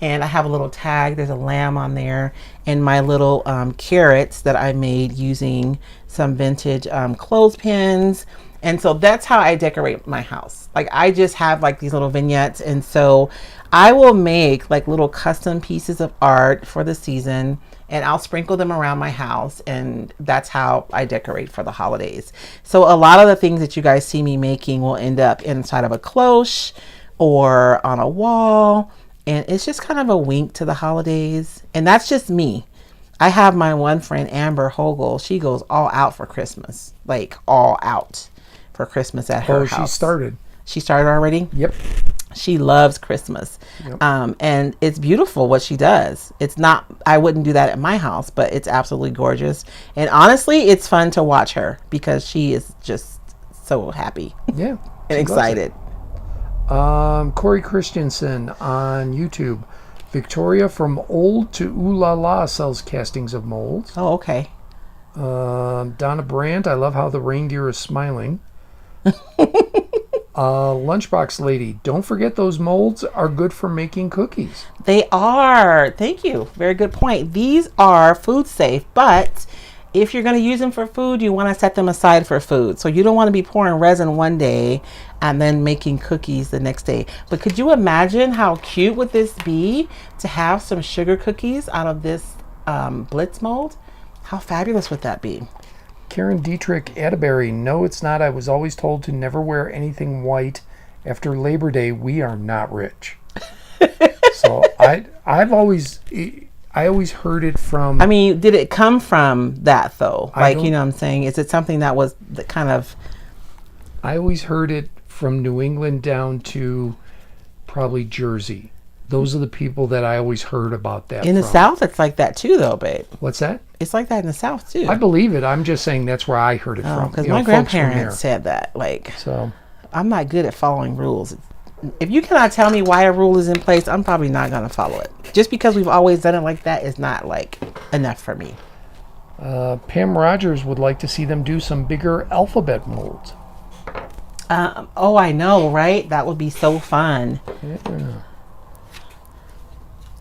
And I have a little tag. There's a lamb on there, and my little carrots that I made using some vintage clothespins. And so that's how I decorate my house. Like I just have like these little vignettes, and so I will make like little custom pieces of art for the season, and I'll sprinkle them around my house, and that's how I decorate for the holidays. So a lot of the things that you guys see me making will end up inside of a cloche or on a wall, and it's just kind of a wink to the holidays. And that's just me. I have my one friend, Amber Hogel. She goes all out for Christmas, like all out for Christmas at her house. She started already? Yep. She loves Christmas. Yep. And it's beautiful what she does. It's not, I wouldn't do that at my house, but it's absolutely gorgeous. And honestly, it's fun to watch her because she is just so happy. Yeah. And excited. Corey Christensen on YouTube. Victoria from Old to Ooh La La sells castings of molds. Oh, okay. Donna Brandt, I love how the reindeer is smiling. Lunchbox Lady, don't forget those molds are good for making cookies. They are. Thank you. Very good point. These are food safe, but if you're going to use them for food, you want to set them aside for food. So you don't want to be pouring resin one day and then making cookies the next day. But could you imagine how cute would this be to have some sugar cookies out of this Blitz mold? How fabulous would that be? Karen Dietrich Atterbury, no, it's not. I was always told to never wear anything white. After Labor Day, we are not rich. So I always heard it from... I mean, did it come from that, though? Like, you know what I'm saying? Is it something that was the kind of... I always heard it from New England down to probably Jersey. Those are the people that I always heard about that In the South, it's like that, too, though, babe. What's that? It's like that in the South, too. I believe it. I'm just saying that's where I heard it from. Because my grandparents said that. Like, so I'm not good at following rules. If you cannot tell me why a rule is in place, I'm probably not going to follow it. Just because we've always done it like that is not, like, enough for me. Pam Rogers would like to see them do some bigger alphabet molds. Oh, I know, right? That would be so fun. Yeah.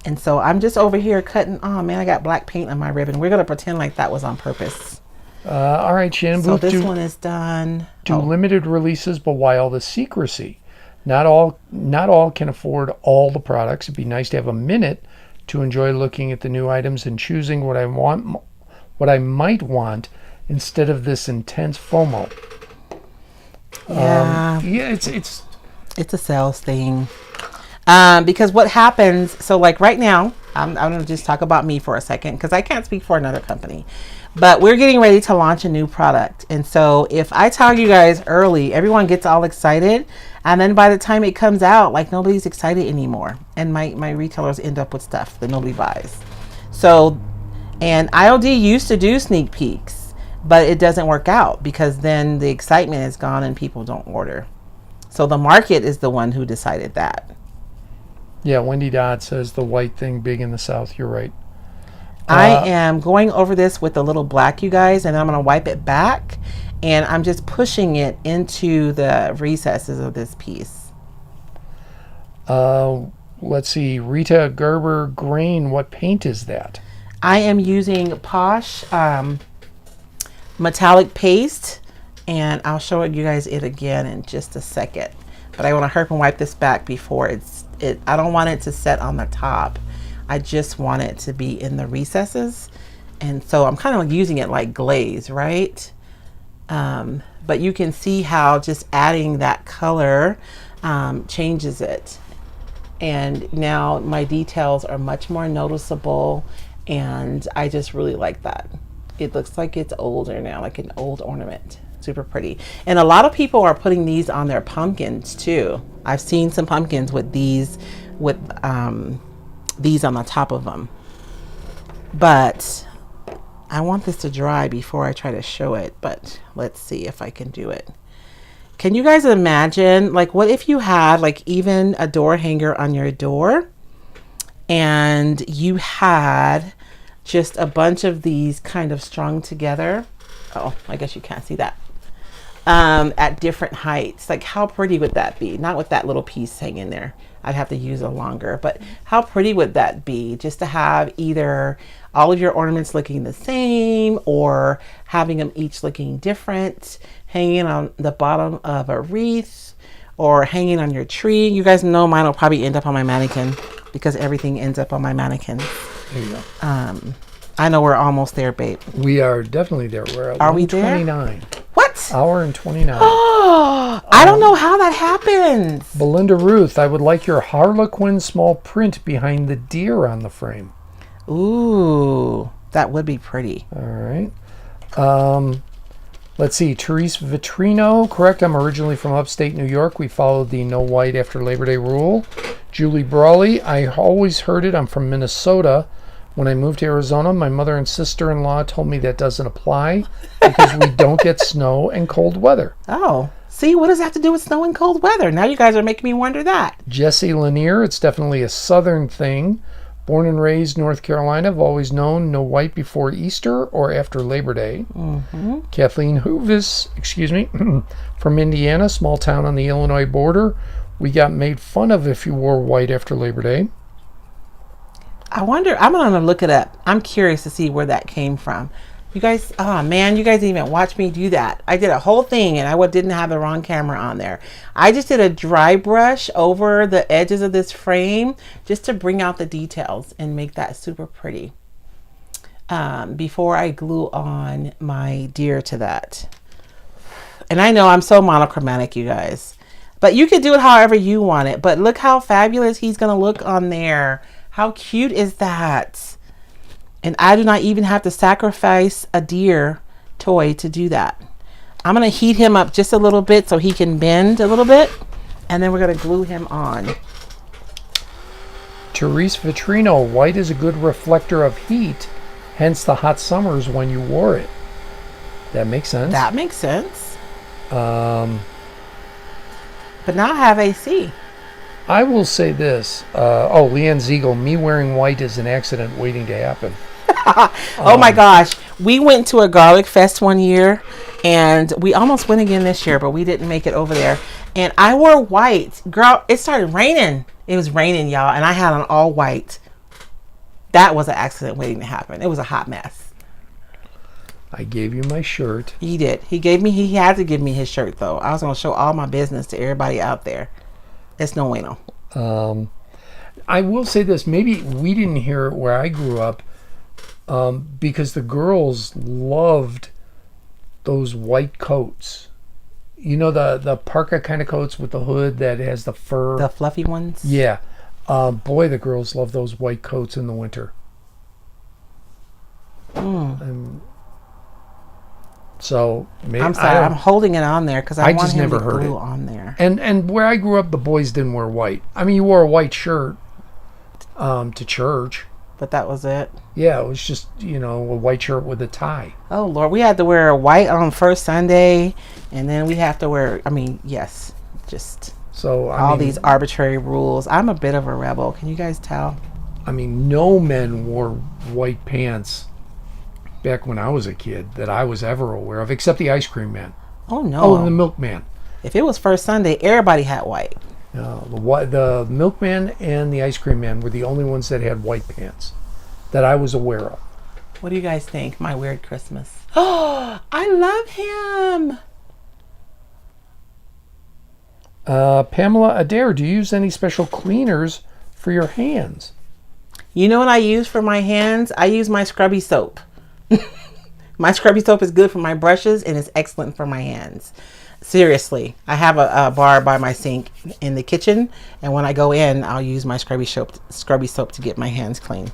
And so I'm just over here cutting. Oh, man, I got black paint on my ribbon. We're going to pretend like that was on purpose. All right, Shannon. So this one is done. Do limited releases, but why all the secrecy? Not all can afford all the products. It'd be nice to have a minute to enjoy looking at the new items and choosing what I might want instead of this intense FOMO. Yeah. It's a sales thing. Because what happens, so like right now, I'm going to just talk about me for a second because I can't speak for another company. But we're getting ready to launch a new product. And so if I tell you guys early, everyone gets all excited. And then by the time it comes out, like nobody's excited anymore. And my retailers end up with stuff that nobody buys. So, and IOD used to do sneak peeks, but it doesn't work out because then the excitement is gone and people don't order. So the market is the one who decided that. Yeah, Wendy Dodd says the white thing big in the South. You're right. I am going over this with a little black, you guys, and I'm going to wipe it back. And I'm just pushing it into the recesses of this piece. Let's see. Rita Gerber Grain. What paint is that? I am using Posh metallic paste. And I'll show you guys it again in just a second. But I want to hurry and wipe this back before I don't want it to set on the top. I just want it to be in the recesses. And so I'm kind of using it like glaze, right? But you can see how just adding that color changes it. And now my details are much more noticeable. And I just really like that. It looks like it's older now, like an old ornament. Super pretty. And a lot of people are putting these on their pumpkins too. I've seen some pumpkins with these on the top of them. But I want this to dry before I try to show it, but let's see if I can do it. Can you guys imagine, like, what if you had like even a door hanger on your door and you had just a bunch of these kind of strung together? Oh, I guess you can't see that. at different heights. Like, how pretty would that be? Not with that little piece hanging there. I'd have to use a longer, but how pretty would that be, just to have either all of your ornaments looking the same or having them each looking different, hanging on the bottom of a wreath or hanging on your tree. You guys know mine will probably end up on my mannequin because everything ends up on my mannequin. There you go. I know we're almost there, babe. We are definitely there. We're at Are we there? 29. What? Hour and 29. Oh, I don't know how that happens. Belinda Ruth, I would like your Harlequin small print behind the deer on the frame. Ooh, that would be pretty. All right. Let's see. Therese Vitrino, correct. I'm originally from upstate New York. We followed the no white after Labor Day rule. Julie Brawley, I always heard it. I'm from Minnesota. When I moved to Arizona, my mother and sister-in-law told me that doesn't apply because we don't get snow and cold weather. Oh, see, what does that have to do with snow and cold weather? Now you guys are making me wonder that. Jesse Lanier, it's definitely a southern thing. Born and raised North Carolina, I've always known no white before Easter or after Labor Day. Mm-hmm. Kathleen Hoovis, from Indiana, small town on the Illinois border. We got made fun of if you wore white after Labor Day. I wonder, I'm going to look it up. I'm curious to see where that came from. You guys, oh man, you guys didn't even watch me do that. I did a whole thing and I didn't have the wrong camera on there. I just did a dry brush over the edges of this frame just to bring out the details and make that super pretty. Before I glue on my deer to that. And I know I'm so monochromatic, you guys. But you can do it however you want it. But look how fabulous he's going to look on there. How cute is that? And I do not even have to sacrifice a deer toy to do that. I'm going to heat him up just a little bit so he can bend a little bit. And then we're going to glue him on. Therese Vitrino, white is a good reflector of heat, hence the hot summers when you wore it. That makes sense. That makes sense. But now I have AC. I will say this. Leanne Ziegel, me wearing white is an accident waiting to happen. Oh my gosh. We went to a garlic fest one year and we almost went again this year, but we didn't make it over there. And I wore white. Girl, it started raining. It was raining, y'all. And I had on all white. That was an accident waiting to happen. It was a hot mess. I gave you my shirt. He did. He had to give me his shirt though. I was going to show all my business to everybody out there. It's no bueno. I will say this. Maybe we didn't hear it where I grew up because the girls loved those white coats. You know, the parka kind of coats with the hood that has the fur. The fluffy ones? Yeah. Boy, the girls love those white coats in the winter. So maybe, I'm sorry, I'm holding it on there because I want just him never to heard glue it. on there. And where I grew up, the boys didn't wear white. I mean, you wore a white shirt to church. But that was it. Yeah, it was just, a white shirt with a tie. Oh Lord, we had to wear white on first Sunday, and then we have to wear. So all these arbitrary rules. I'm a bit of a rebel. Can you guys tell? I mean, no men wore white pants back when I was a kid that I was ever aware of, except the ice cream man. Oh no. Oh, and the milkman. If it was first Sunday, everybody had white. No, the milkman and the ice cream man were the only ones that had white pants that I was aware of. What do you guys think? My weird Christmas. Oh, I love him. Pamela Adair, do you use any special cleaners for your hands? You know what I use for my hands? I use my scrubby soap. My scrubby soap is good for my brushes and it's excellent for my hands. Seriously, I have a bar by my sink in the kitchen, and when I go in, I'll use my scrubby soap to get my hands clean.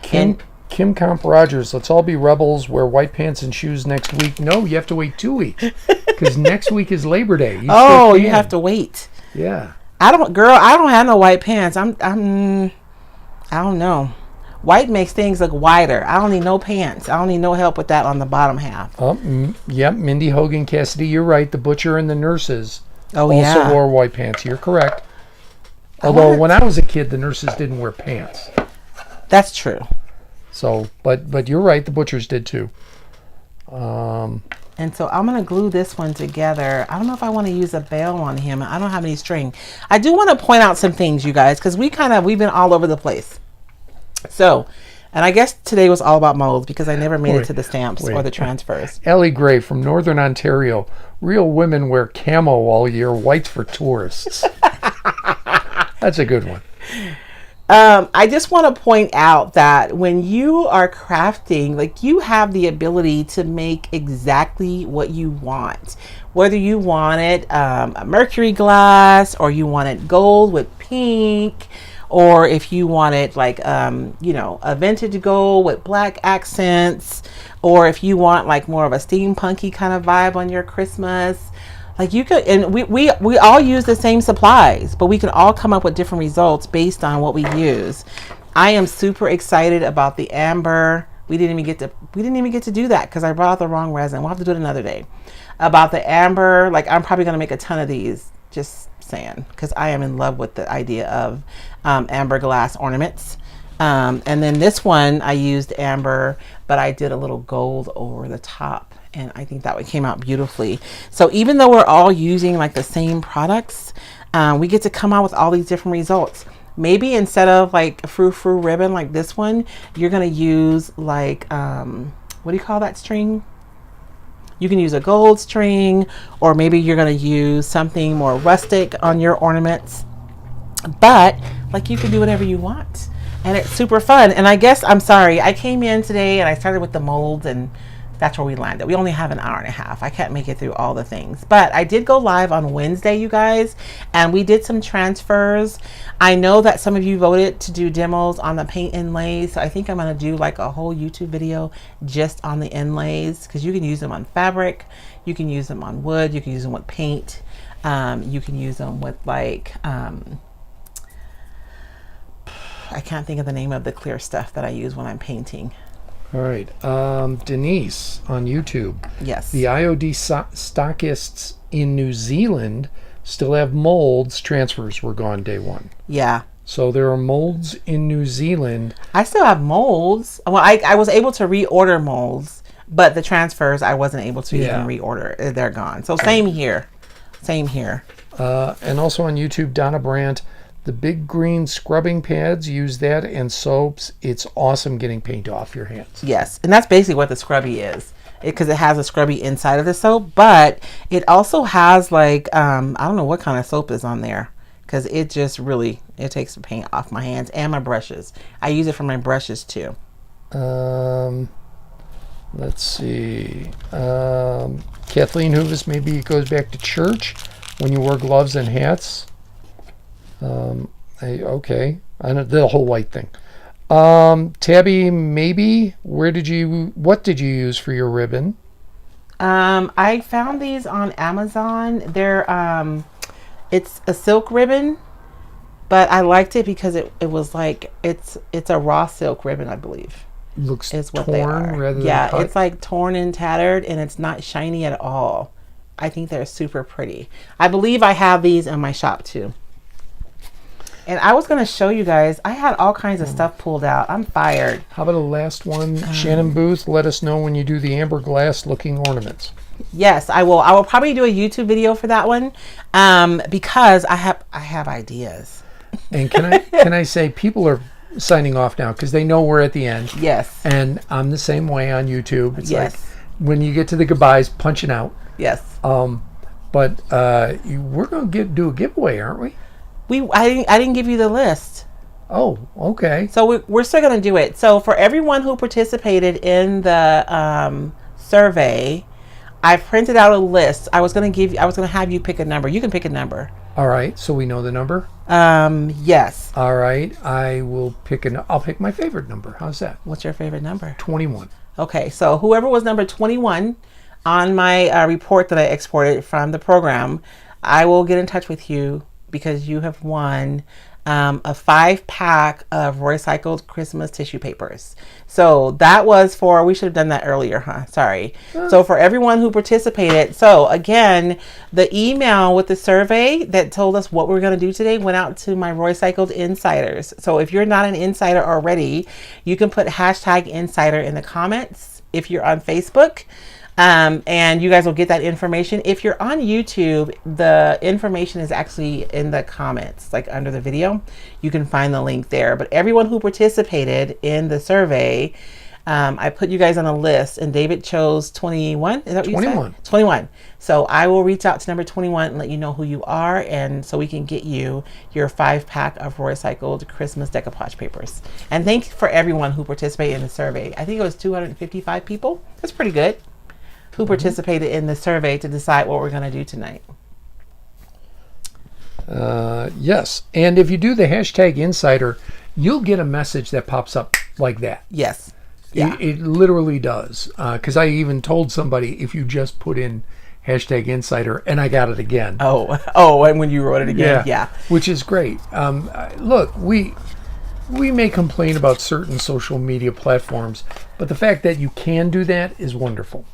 Kim Comp Rogers, let's all be rebels, wear white pants and shoes next week. No, you have to wait 2 weeks because next week is Labor Day. You have to wait. Yeah. I don't have no white pants. I don't know. White makes things look wider. I don't need no pants. I don't need no help with that on the bottom half. Yep, Mindy Hogan Cassidy, you're right. The butcher and the nurses also wore white pants. You're correct. Although when I was a kid, the nurses didn't wear pants. That's true. So, but you're right. The butchers did too. And so I'm going to glue this one together. I don't know if I want to use a bail on him. I don't have any string. I do want to point out some things, you guys, because we've been all over the place. So, and I guess today was all about molds because I never made it to the stamps or the transfers. Ellie Gray from Northern Ontario. Real women wear camo all year, white for tourists. That's a good one. I just want to point out that when you are crafting, like, you have the ability to make exactly what you want. Whether you want it a mercury glass, or you want it gold with pink, or if you want it like, a vintage gold with black accents, or if you want like more of a steampunky kind of vibe on your Christmas. Like, you could, and we all use the same supplies, but we can all come up with different results based on what we use. I am super excited about the amber. We didn't even get to do that because I brought out the wrong resin. We'll have to do it another day. About the amber, like, I'm probably gonna make a ton of these. Just saying, because I am in love with the idea of amber glass ornaments. And then this one I used amber, but I did a little gold over the top. And I think that one came out beautifully. So even though we're all using like the same products, we get to come out with all these different results. Maybe instead of like a frou-frou ribbon like this one, you're going to use like, what do you call that string? You can use a gold string, or maybe you're going to use something more rustic on your ornaments. But like, you can do whatever you want. And it's super fun. And I guess, I'm sorry, I came in today and I started with the molds, and that's where we landed. We only have an hour and a half. I can't make it through all the things. But I did go live on Wednesday, you guys, and we did some transfers. I know that some of you voted to do demos on the paint inlays. So I think I'm going to do like a whole YouTube video just on the inlays, because you can use them on fabric. You can use them on wood. You can use them with paint. You can use them with like, I can't think of the name of the clear stuff that I use when I'm painting. All right. Denise on YouTube. Yes. The IOD stockists in New Zealand still have molds. Transfers were gone day one. Yeah. So there are molds in New Zealand. I still have molds. Well, I was able to reorder molds, but the transfers I wasn't able to even reorder. They're gone. So same here. Same here. And also on YouTube, Donna Brandt. The big green scrubbing pads, use that, and soaps. It's awesome getting paint off your hands. Yes, and that's basically what the scrubby is, because it has a scrubby inside of the soap, but it also has like, I don't know what kind of soap is on there, because it just really, it takes the paint off my hands and my brushes. I use it for my brushes too. Let's see. Kathleen Hoovis, maybe it goes back to church when you wear gloves and hats. Okay, I know the whole white thing. Tabby, maybe what did you use for your ribbon? I found these on Amazon. They're it's a silk ribbon, but I liked it because it was like it's a raw silk ribbon, I believe. Looks is what torn they are. rather yeah, than it's like torn and tattered, and it's not shiny at all. I think they're super pretty. I believe I have these in my shop too. And I was going to show you guys, I had all kinds of stuff pulled out. I'm fired. How about the last one? Shannon Booth, let us know when you do the amber glass looking ornaments. Yes, I will. I will probably do a YouTube video for that one, because I have ideas. And can I say, people are signing off now because they know we're at the end. Yes. And I'm the same way on YouTube. It's yes. like when you get to the goodbyes, punching out. Yes. But we're going to do a giveaway, aren't we? I didn't give you the list. Oh, okay. So we're still going to do it. So for everyone who participated in the survey, I printed out a list. I was going to have you pick a number. You can pick a number. All right. So we know the number? Yes. All right. I'll pick my favorite number. How's that? What's your favorite number? 21. Okay. So whoever was number 21 on my report that I exported from the program, I will get in touch with you, because you have won a 5-pack of Roycycled Christmas tissue papers. So that was for, we should have done that earlier, huh? Sorry. So for everyone who participated. So again, the email with the survey that told us what we're going to do today went out to my Roycycled insiders. So if you're not an insider already, you can put #insider in the comments if you're on Facebook. And you guys will get that information. If you're on YouTube, the information is actually in the comments, like under the video. You can find the link there. But everyone who participated in the survey, I put you guys on a list, and David chose 21. Is that what 21. You said? 21. So I will reach out to number 21 and let you know who you are, and so we can get you your 5-pack of Roycycled Christmas decoupage papers. And thank you for everyone who participated in the survey. I think it was 255 people. That's pretty good. Who participated in the survey to decide what we're going to do tonight. Yes. And if you do the hashtag insider, you'll get a message that pops up like that. Yes. Yeah. It literally does. Because I even told somebody, if you just put in hashtag insider, and I got it again. Oh, and when you wrote it again. Yeah. Which is great. Look, we may complain about certain social media platforms, but the fact that you can do that is wonderful.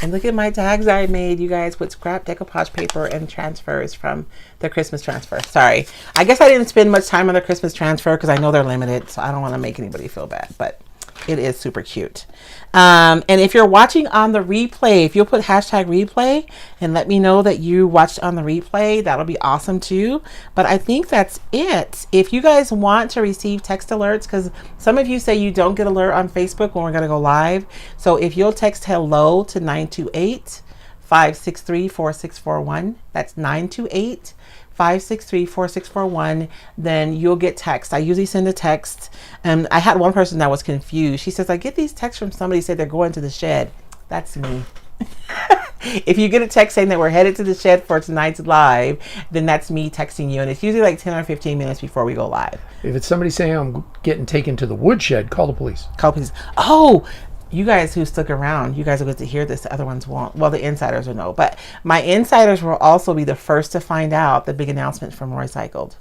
And look at my tags I made, you guys, with scrap decoupage paper and transfers from the Christmas transfer. Sorry. I guess I didn't spend much time on the Christmas transfer because I know they're limited, so I don't want to make anybody feel bad, but it is super cute. And if you're watching on the replay, if you'll put hashtag replay and let me know that you watched on the replay, that'll be awesome too. But I think that's it. If you guys want to receive text alerts, because some of you say you don't get alert on Facebook when we're going to go live. So if you'll text hello to 928-563-4641, that's 928-563-4641, then you'll get text. I usually send a text. And I had one person that was confused. She says, I get these texts from somebody say they're going to the shed. That's me. If you get a text saying that we're headed to the shed for tonight's live, then that's me texting you. And it's usually like 10 or 15 minutes before we go live. If it's somebody saying I'm getting taken to the woodshed, call the police. Call the police. Oh, you guys who stuck around, you guys will get to hear this. The other ones won't. Well, the insiders will know. But my insiders will also be the first to find out the big announcement from Roycycled,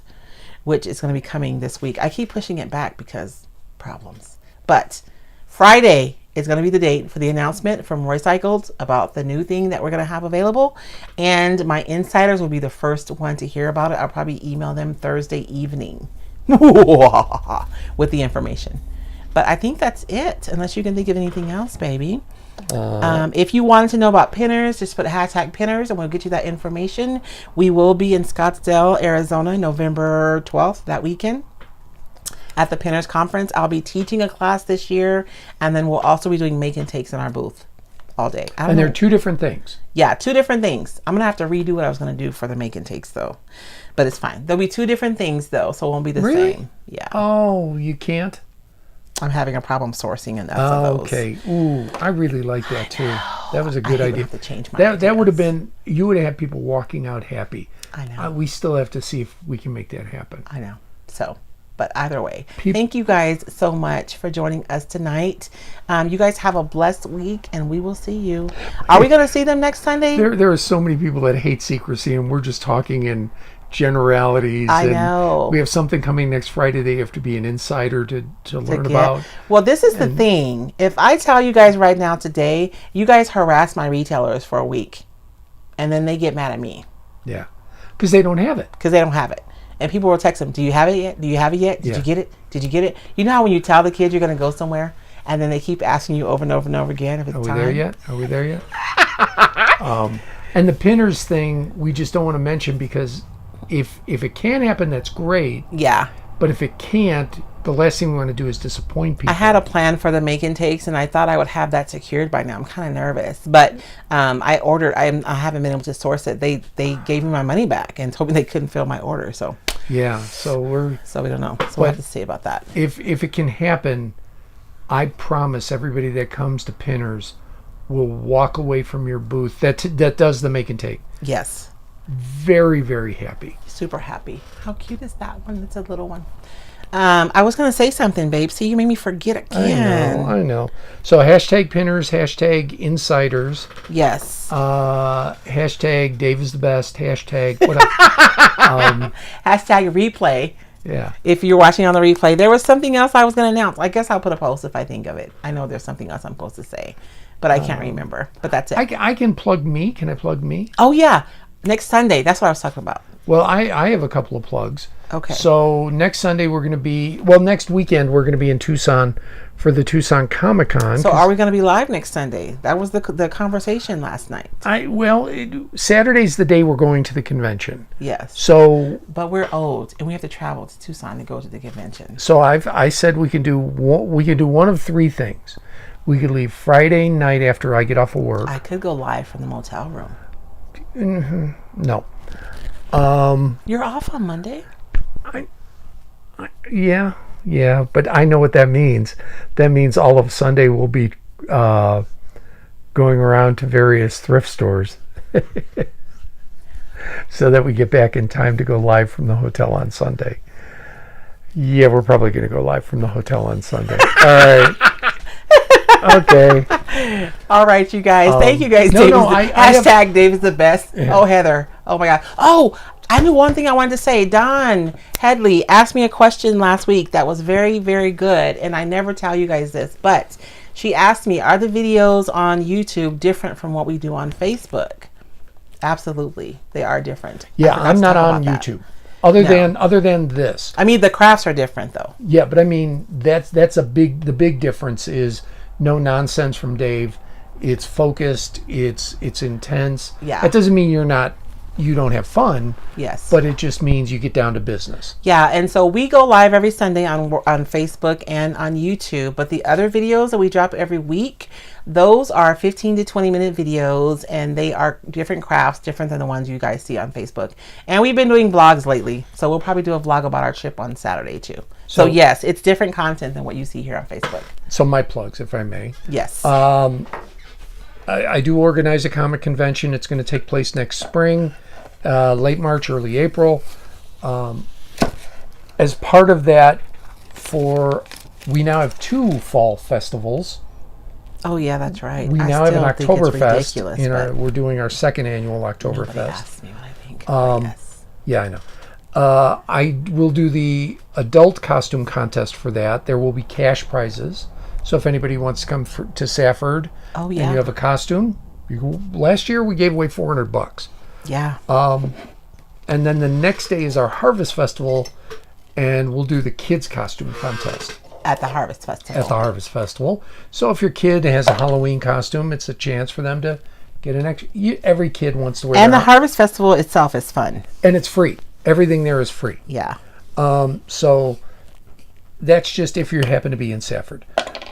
which is going to be coming this week. I keep pushing it back because problems. But Friday is going to be the date for the announcement from Roycycled about the new thing that we're going to have available. And my insiders will be the first one to hear about it. I'll probably email them Thursday evening with the information. But I think that's it, unless you can think of anything else, baby. If you wanted to know about pinners, just put hashtag pinners and we'll get you that information. We will be in Scottsdale, Arizona, November 12th, that weekend, at the Pinners Conference. I'll be teaching a class this year, and then we'll also be doing make and takes in our booth all day. And they're two different things. Yeah, two different things. I'm going to have to redo what I was going to do for the make and takes, though. But it's fine. There'll be two different things, though, so it won't be the same. Yeah. Oh, you can't? I'm having a problem sourcing and those. Okay. Ooh, I really like that too. That was a good idea. Have to change my that would have been, you would have had people walking out happy. I know. We still have to see if we can make that happen. I know. So, but either way, thank you guys so much for joining us tonight. You guys have a blessed week, and we will see you. Are we going to see them next Sunday? There are so many people that hate secrecy, and we're just talking in generalities. I know. We have something coming next Friday that you have to be an insider to learn about. Well, this is the thing. If I tell you guys right now today, you guys harass my retailers for a week, and then they get mad at me. Yeah. Because they don't have it. And people will text them, do you have it yet? Do you have it yet? Did you get it? Did you get it? You know how when you tell the kids you're going to go somewhere, and then they keep asking you over and over and over again if it's time? Are we there yet? And the pinners thing, we just don't want to mention because if it can happen, that's great. Yeah. But if it can't, the last thing we want to do is disappoint people. I had a plan for the make and takes, and I thought I would have that secured by now. I'm kind of nervous, but I ordered. I haven't been able to source it. They gave me my money back and told me they couldn't fill my order. So yeah, so we don't know. So we'll have to see about that. If it can happen, I promise everybody that comes to Pinners will walk away from your booth that does the make and take. Yes. Very, very happy. Super happy. How cute is that one? It's a little one. I was going to say something, babe. See, you made me forget again. I know. So hashtag pinners, hashtag insiders. Yes. Hashtag Dave is the best. Hashtag what hashtag replay. Yeah. If you're watching on the replay, there was something else I was going to announce. I guess I'll put a post if I think of it. I know there's something else I'm supposed to say, but I can't remember. But that's it. I can plug me. Can I plug me? Oh, yeah. Next Sunday. That's what I was talking about. Well, I have a couple of plugs. Okay. So next Sunday we're going to be, next weekend we're going to be in Tucson for the Tucson Comic Con. So are we going to be live next Sunday? That was the conversation last night. Saturday's the day we're going to the convention. Yes. So, but we're old and we have to travel to Tucson to go to the convention. So I said we can do one of three things. We could leave Friday night after I get off of work. I could go live from the motel room. No. You're off on Monday? Yeah, but I know what that means. That means all of Sunday we'll be going around to various thrift stores so that we get back in time to go live from the hotel on Sunday. Yeah, we're probably going to go live from the hotel on Sunday. All right. Okay. All right, you guys. Thank you guys. Hashtag David's the best. Yeah. Oh, Heather. Oh, my God. Oh, I knew one thing I wanted to say. Dawn Headley asked me a question last week that was very, very good. And I never tell you guys this, but she asked me, are the videos on YouTube different from what we do on Facebook? Absolutely. They are different. Yeah, I'm not on YouTube. Other than this. I mean, the crafts are different though. Yeah, but I mean, that's the big difference is no nonsense from Dave. It's focused, it's intense. Yeah. That doesn't mean you don't have fun. Yes. But it just means you get down to business. Yeah, and so we go live every Sunday on Facebook and on YouTube, but the other videos that we drop every week, those are 15 to 20 minute videos, and they are different crafts, different than the ones you guys see on Facebook. And we've been doing vlogs lately, so we'll probably do a vlog about our trip on Saturday too. So yes, it's different content than what you see here on Facebook. So my plugs, if I may. Yes. I do organize a comic convention. It's going to take place next spring. Late March, early April. As part of that, we now have 2 fall festivals. Oh yeah, that's right. We now have an Oktoberfest. We're doing our 2nd annual Oktoberfest. Nobody asked me what I think. Yes. Yeah, I know. I will do the adult costume contest for that. There will be cash prizes. So if anybody wants to come to Safford and you have a costume, last year we gave away $400. Yeah. And then the next day is our Harvest Festival, and we'll do the kids costume contest at the Harvest Festival. So if your kid has a Halloween costume, it's a chance for them to get an extra. Every kid wants to wear. And the Harvest Festival itself is fun, and it's free. Everything there is free. Yeah. So that's just if you happen to be in Safford.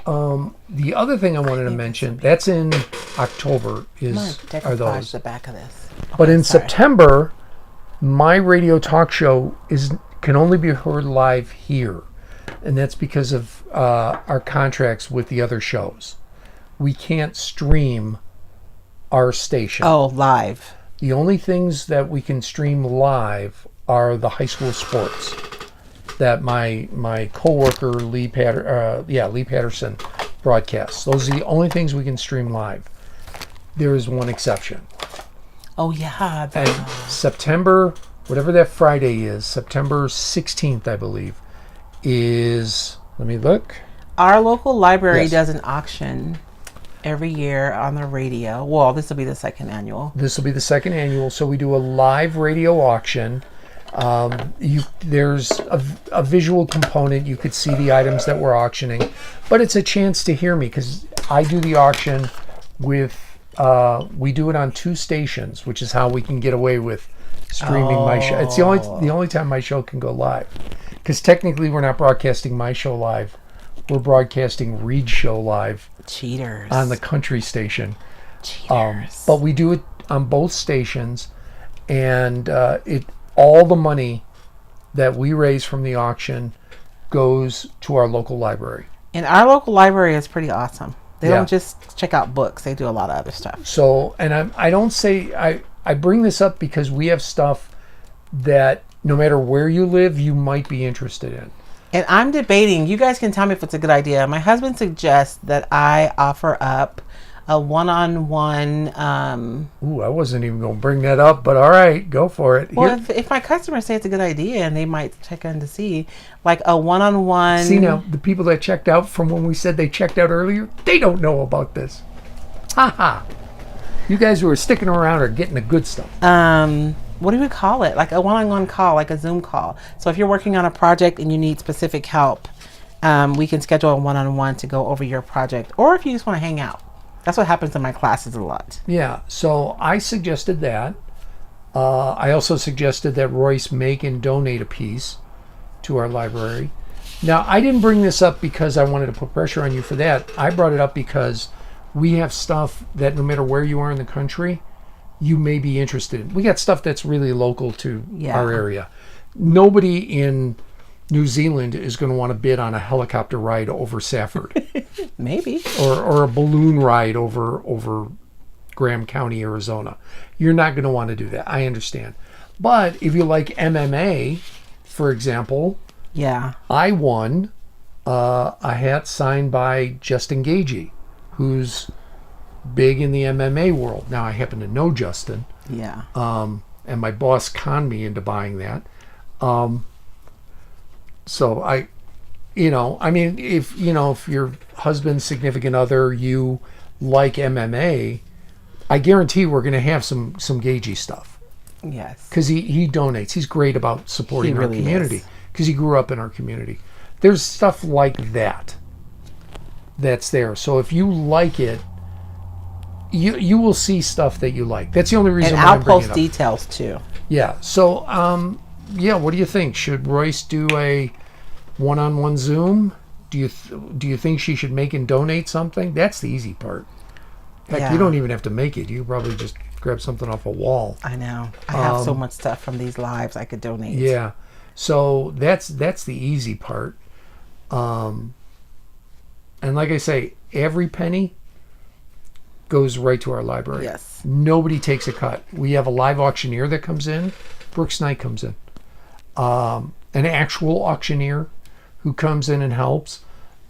The other thing I wanted to mention, that's in October, are those. The back of this. But in September, my radio talk show can only be heard live here. And that's because of our contracts with the other shows. We can't stream our station. Oh, live. The only things that we can stream live are the high school sports that my coworker Lee Patterson broadcasts. Those are the only things we can stream live. There is one exception. Oh yeah. And September, whatever that Friday is, September 16th, I believe, is, let me look. Our local library does an auction every year on the radio. Well, this will be the 2nd annual. This will be the 2nd annual. So we do a live radio auction. There's a visual component. You could see the items that we're auctioning, but it's a chance to hear me because I do the auction with, we do it on 2 stations, which is how we can get away with streaming my show. It's the only time my show can go live, because technically we're not broadcasting my show live. We're broadcasting Reed's show live. Cheaters. On the country station. Cheaters. But we do it on both stations, and all the money that we raise from the auction goes to our local library. And our local library is pretty awesome. They don't just check out books. They do a lot of other stuff. So, and I don't say, I bring this up because we have stuff that no matter where you live, you might be interested in. And I'm debating, you guys can tell me if it's a good idea. My husband suggests that I offer up a one-on-one. I wasn't even going to bring that up, but all right, go for it. Well, if my customers say it's a good idea and they might check in to see, like a one-on-one. See, now, the people that checked out from when we said they checked out earlier, they don't know about this. Ha ha. You guys who are sticking around are getting the good stuff. what do we call it? Like a one-on-one call, like a Zoom call. So if you're working on a project and you need specific help, we can schedule a one-on-one to go over your project. Or if you just want to hang out. That's what happens in my classes a lot. Yeah, so I suggested that. I also suggested that Royce make and donate a piece to our library. Now, I didn't bring this up because I wanted to put pressure on you for that. I brought it up because we have stuff that no matter where you are in the country, you may be interested in. We got stuff that's really local to our area. Nobody in New Zealand is going to want to bid on a helicopter ride over Safford. Maybe. Or a balloon ride over Graham County, Arizona. You're not going to want to do that. I understand. But if you like MMA, for example, I won a hat signed by Justin Gagey, who's big in the MMA world. Now, I happen to know Justin. Yeah. And my boss conned me into buying that. So I mean, if your husband's significant other, you like MMA, I guarantee we're going to have some Gagey stuff. Yes. Because he donates. He's great about supporting our community. Because he grew up in our community. There's stuff like that that's there. So if you like it, you will see stuff that you like. That's the only reason why I'm bringing it up. And I'll post details too. Yeah. So, what do you think? Should Royce do a one-on-one Zoom? Do you think she should make and donate something? That's the easy part. In fact, you don't even have to make it. You probably just grab something off a wall. I know. I have so much stuff from these lives I could donate. Yeah. So that's the easy part. And like I say, every penny goes right to our library. Yes. Nobody takes a cut. We have a live auctioneer that comes in. Brooks Knight comes in. An actual auctioneer who comes in and helps.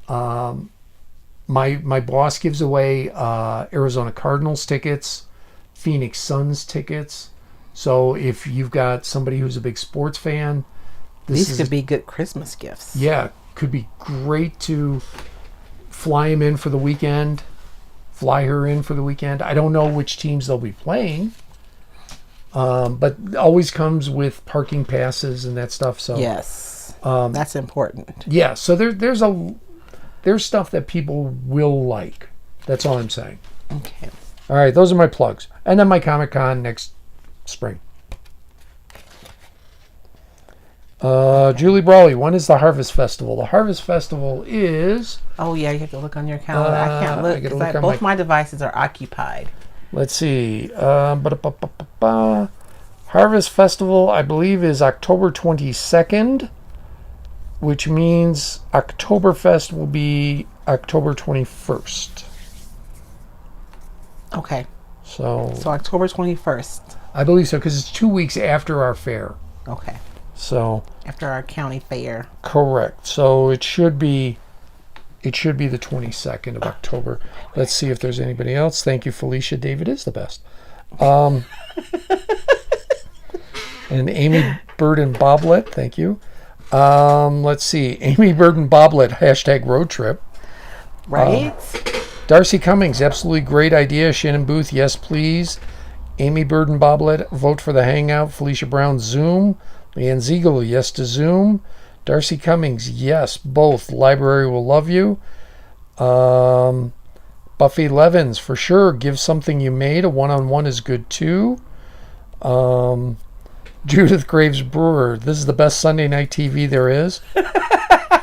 My boss gives away Arizona Cardinals tickets, Phoenix Suns tickets. So if you've got somebody who's a big sports fan, these could be good Christmas gifts. Yeah, could be great to fly him in for the weekend, fly her in for the weekend. I don't know which teams they'll be playing, but always comes with parking passes and that stuff. So yes, that's important. Yeah, so there's stuff that people will like. That's all I'm saying. Okay. All right, those are my plugs, and then my Comic-Con next spring. Julie Brawley, when is the Harvest Festival? The Harvest Festival is... Oh, yeah, you have to look on your calendar. I can't look because both my devices are occupied. Let's see. Harvest Festival, I believe, is October 22nd, which means Oktoberfest will be October 21st. Okay. So October 21st. I believe so, because it's 2 weeks after our fair. Okay. So after our county fair. Correct. So it should be the 22nd of October. Let's see if there's anybody else. Thank you, Felicia. David is the best. And Amy Bird and Boblet, thank you. Let's see. Amy Bird and Boblet, hashtag road trip. Right. Darcy Cummings, absolutely great idea. Shannon Booth, yes, please. Amy Bird and Boblet, vote for the Hangout. Felicia Brown, Zoom. Leanne Ziegel, yes to Zoom. Darcy Cummings, yes, both. Library will love you. Buffy Levins, for sure. Give something you made. A one-on-one is good too. Judith Graves Brewer, this is the best Sunday night TV there is.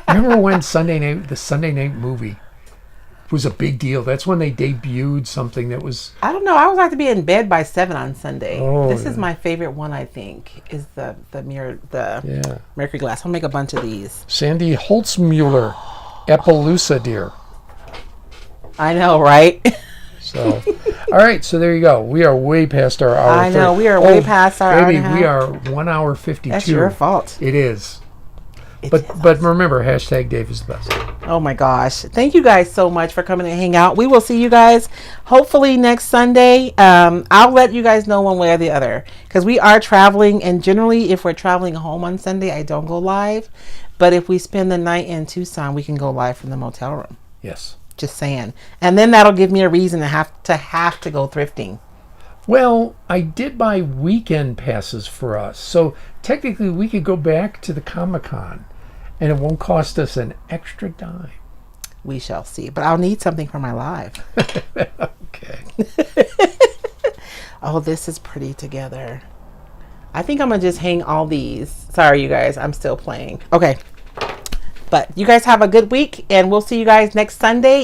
Remember when the Sunday night movie was a big deal? That's when they debuted something that was... I don't know. I always like to be in bed by 7 on Sunday. This is my favorite one, I think, is the mercury glass. I'll make a bunch of these. Sandy Holtzmuller, Appaloosa deer. I know, right? So, all right. So there you go. We are way past our hour. I know. We are way past our hour. Baby, we are 1 hour 52. That's your fault. It is. But remember, hashtag Dave is the best. Oh my gosh. Thank you guys so much for coming and hang out. We will see you guys hopefully next Sunday. I'll let you guys know one way or the other because we are traveling, and generally if we're traveling home on Sunday, I don't go live. But if we spend the night in Tucson, we can go live from the motel room. Yes. Just saying. And then that'll give me a reason to have to go thrifting. Well, I did buy weekend passes for us. So technically we could go back to the Comic-Con and it won't cost us an extra dime. We shall see. But I'll need something for my live. Okay. Oh, this is pretty together. I think I'm going to just hang all these. Sorry, you guys. I'm still playing. Okay. But you guys have a good week, and we'll see you guys next Sunday.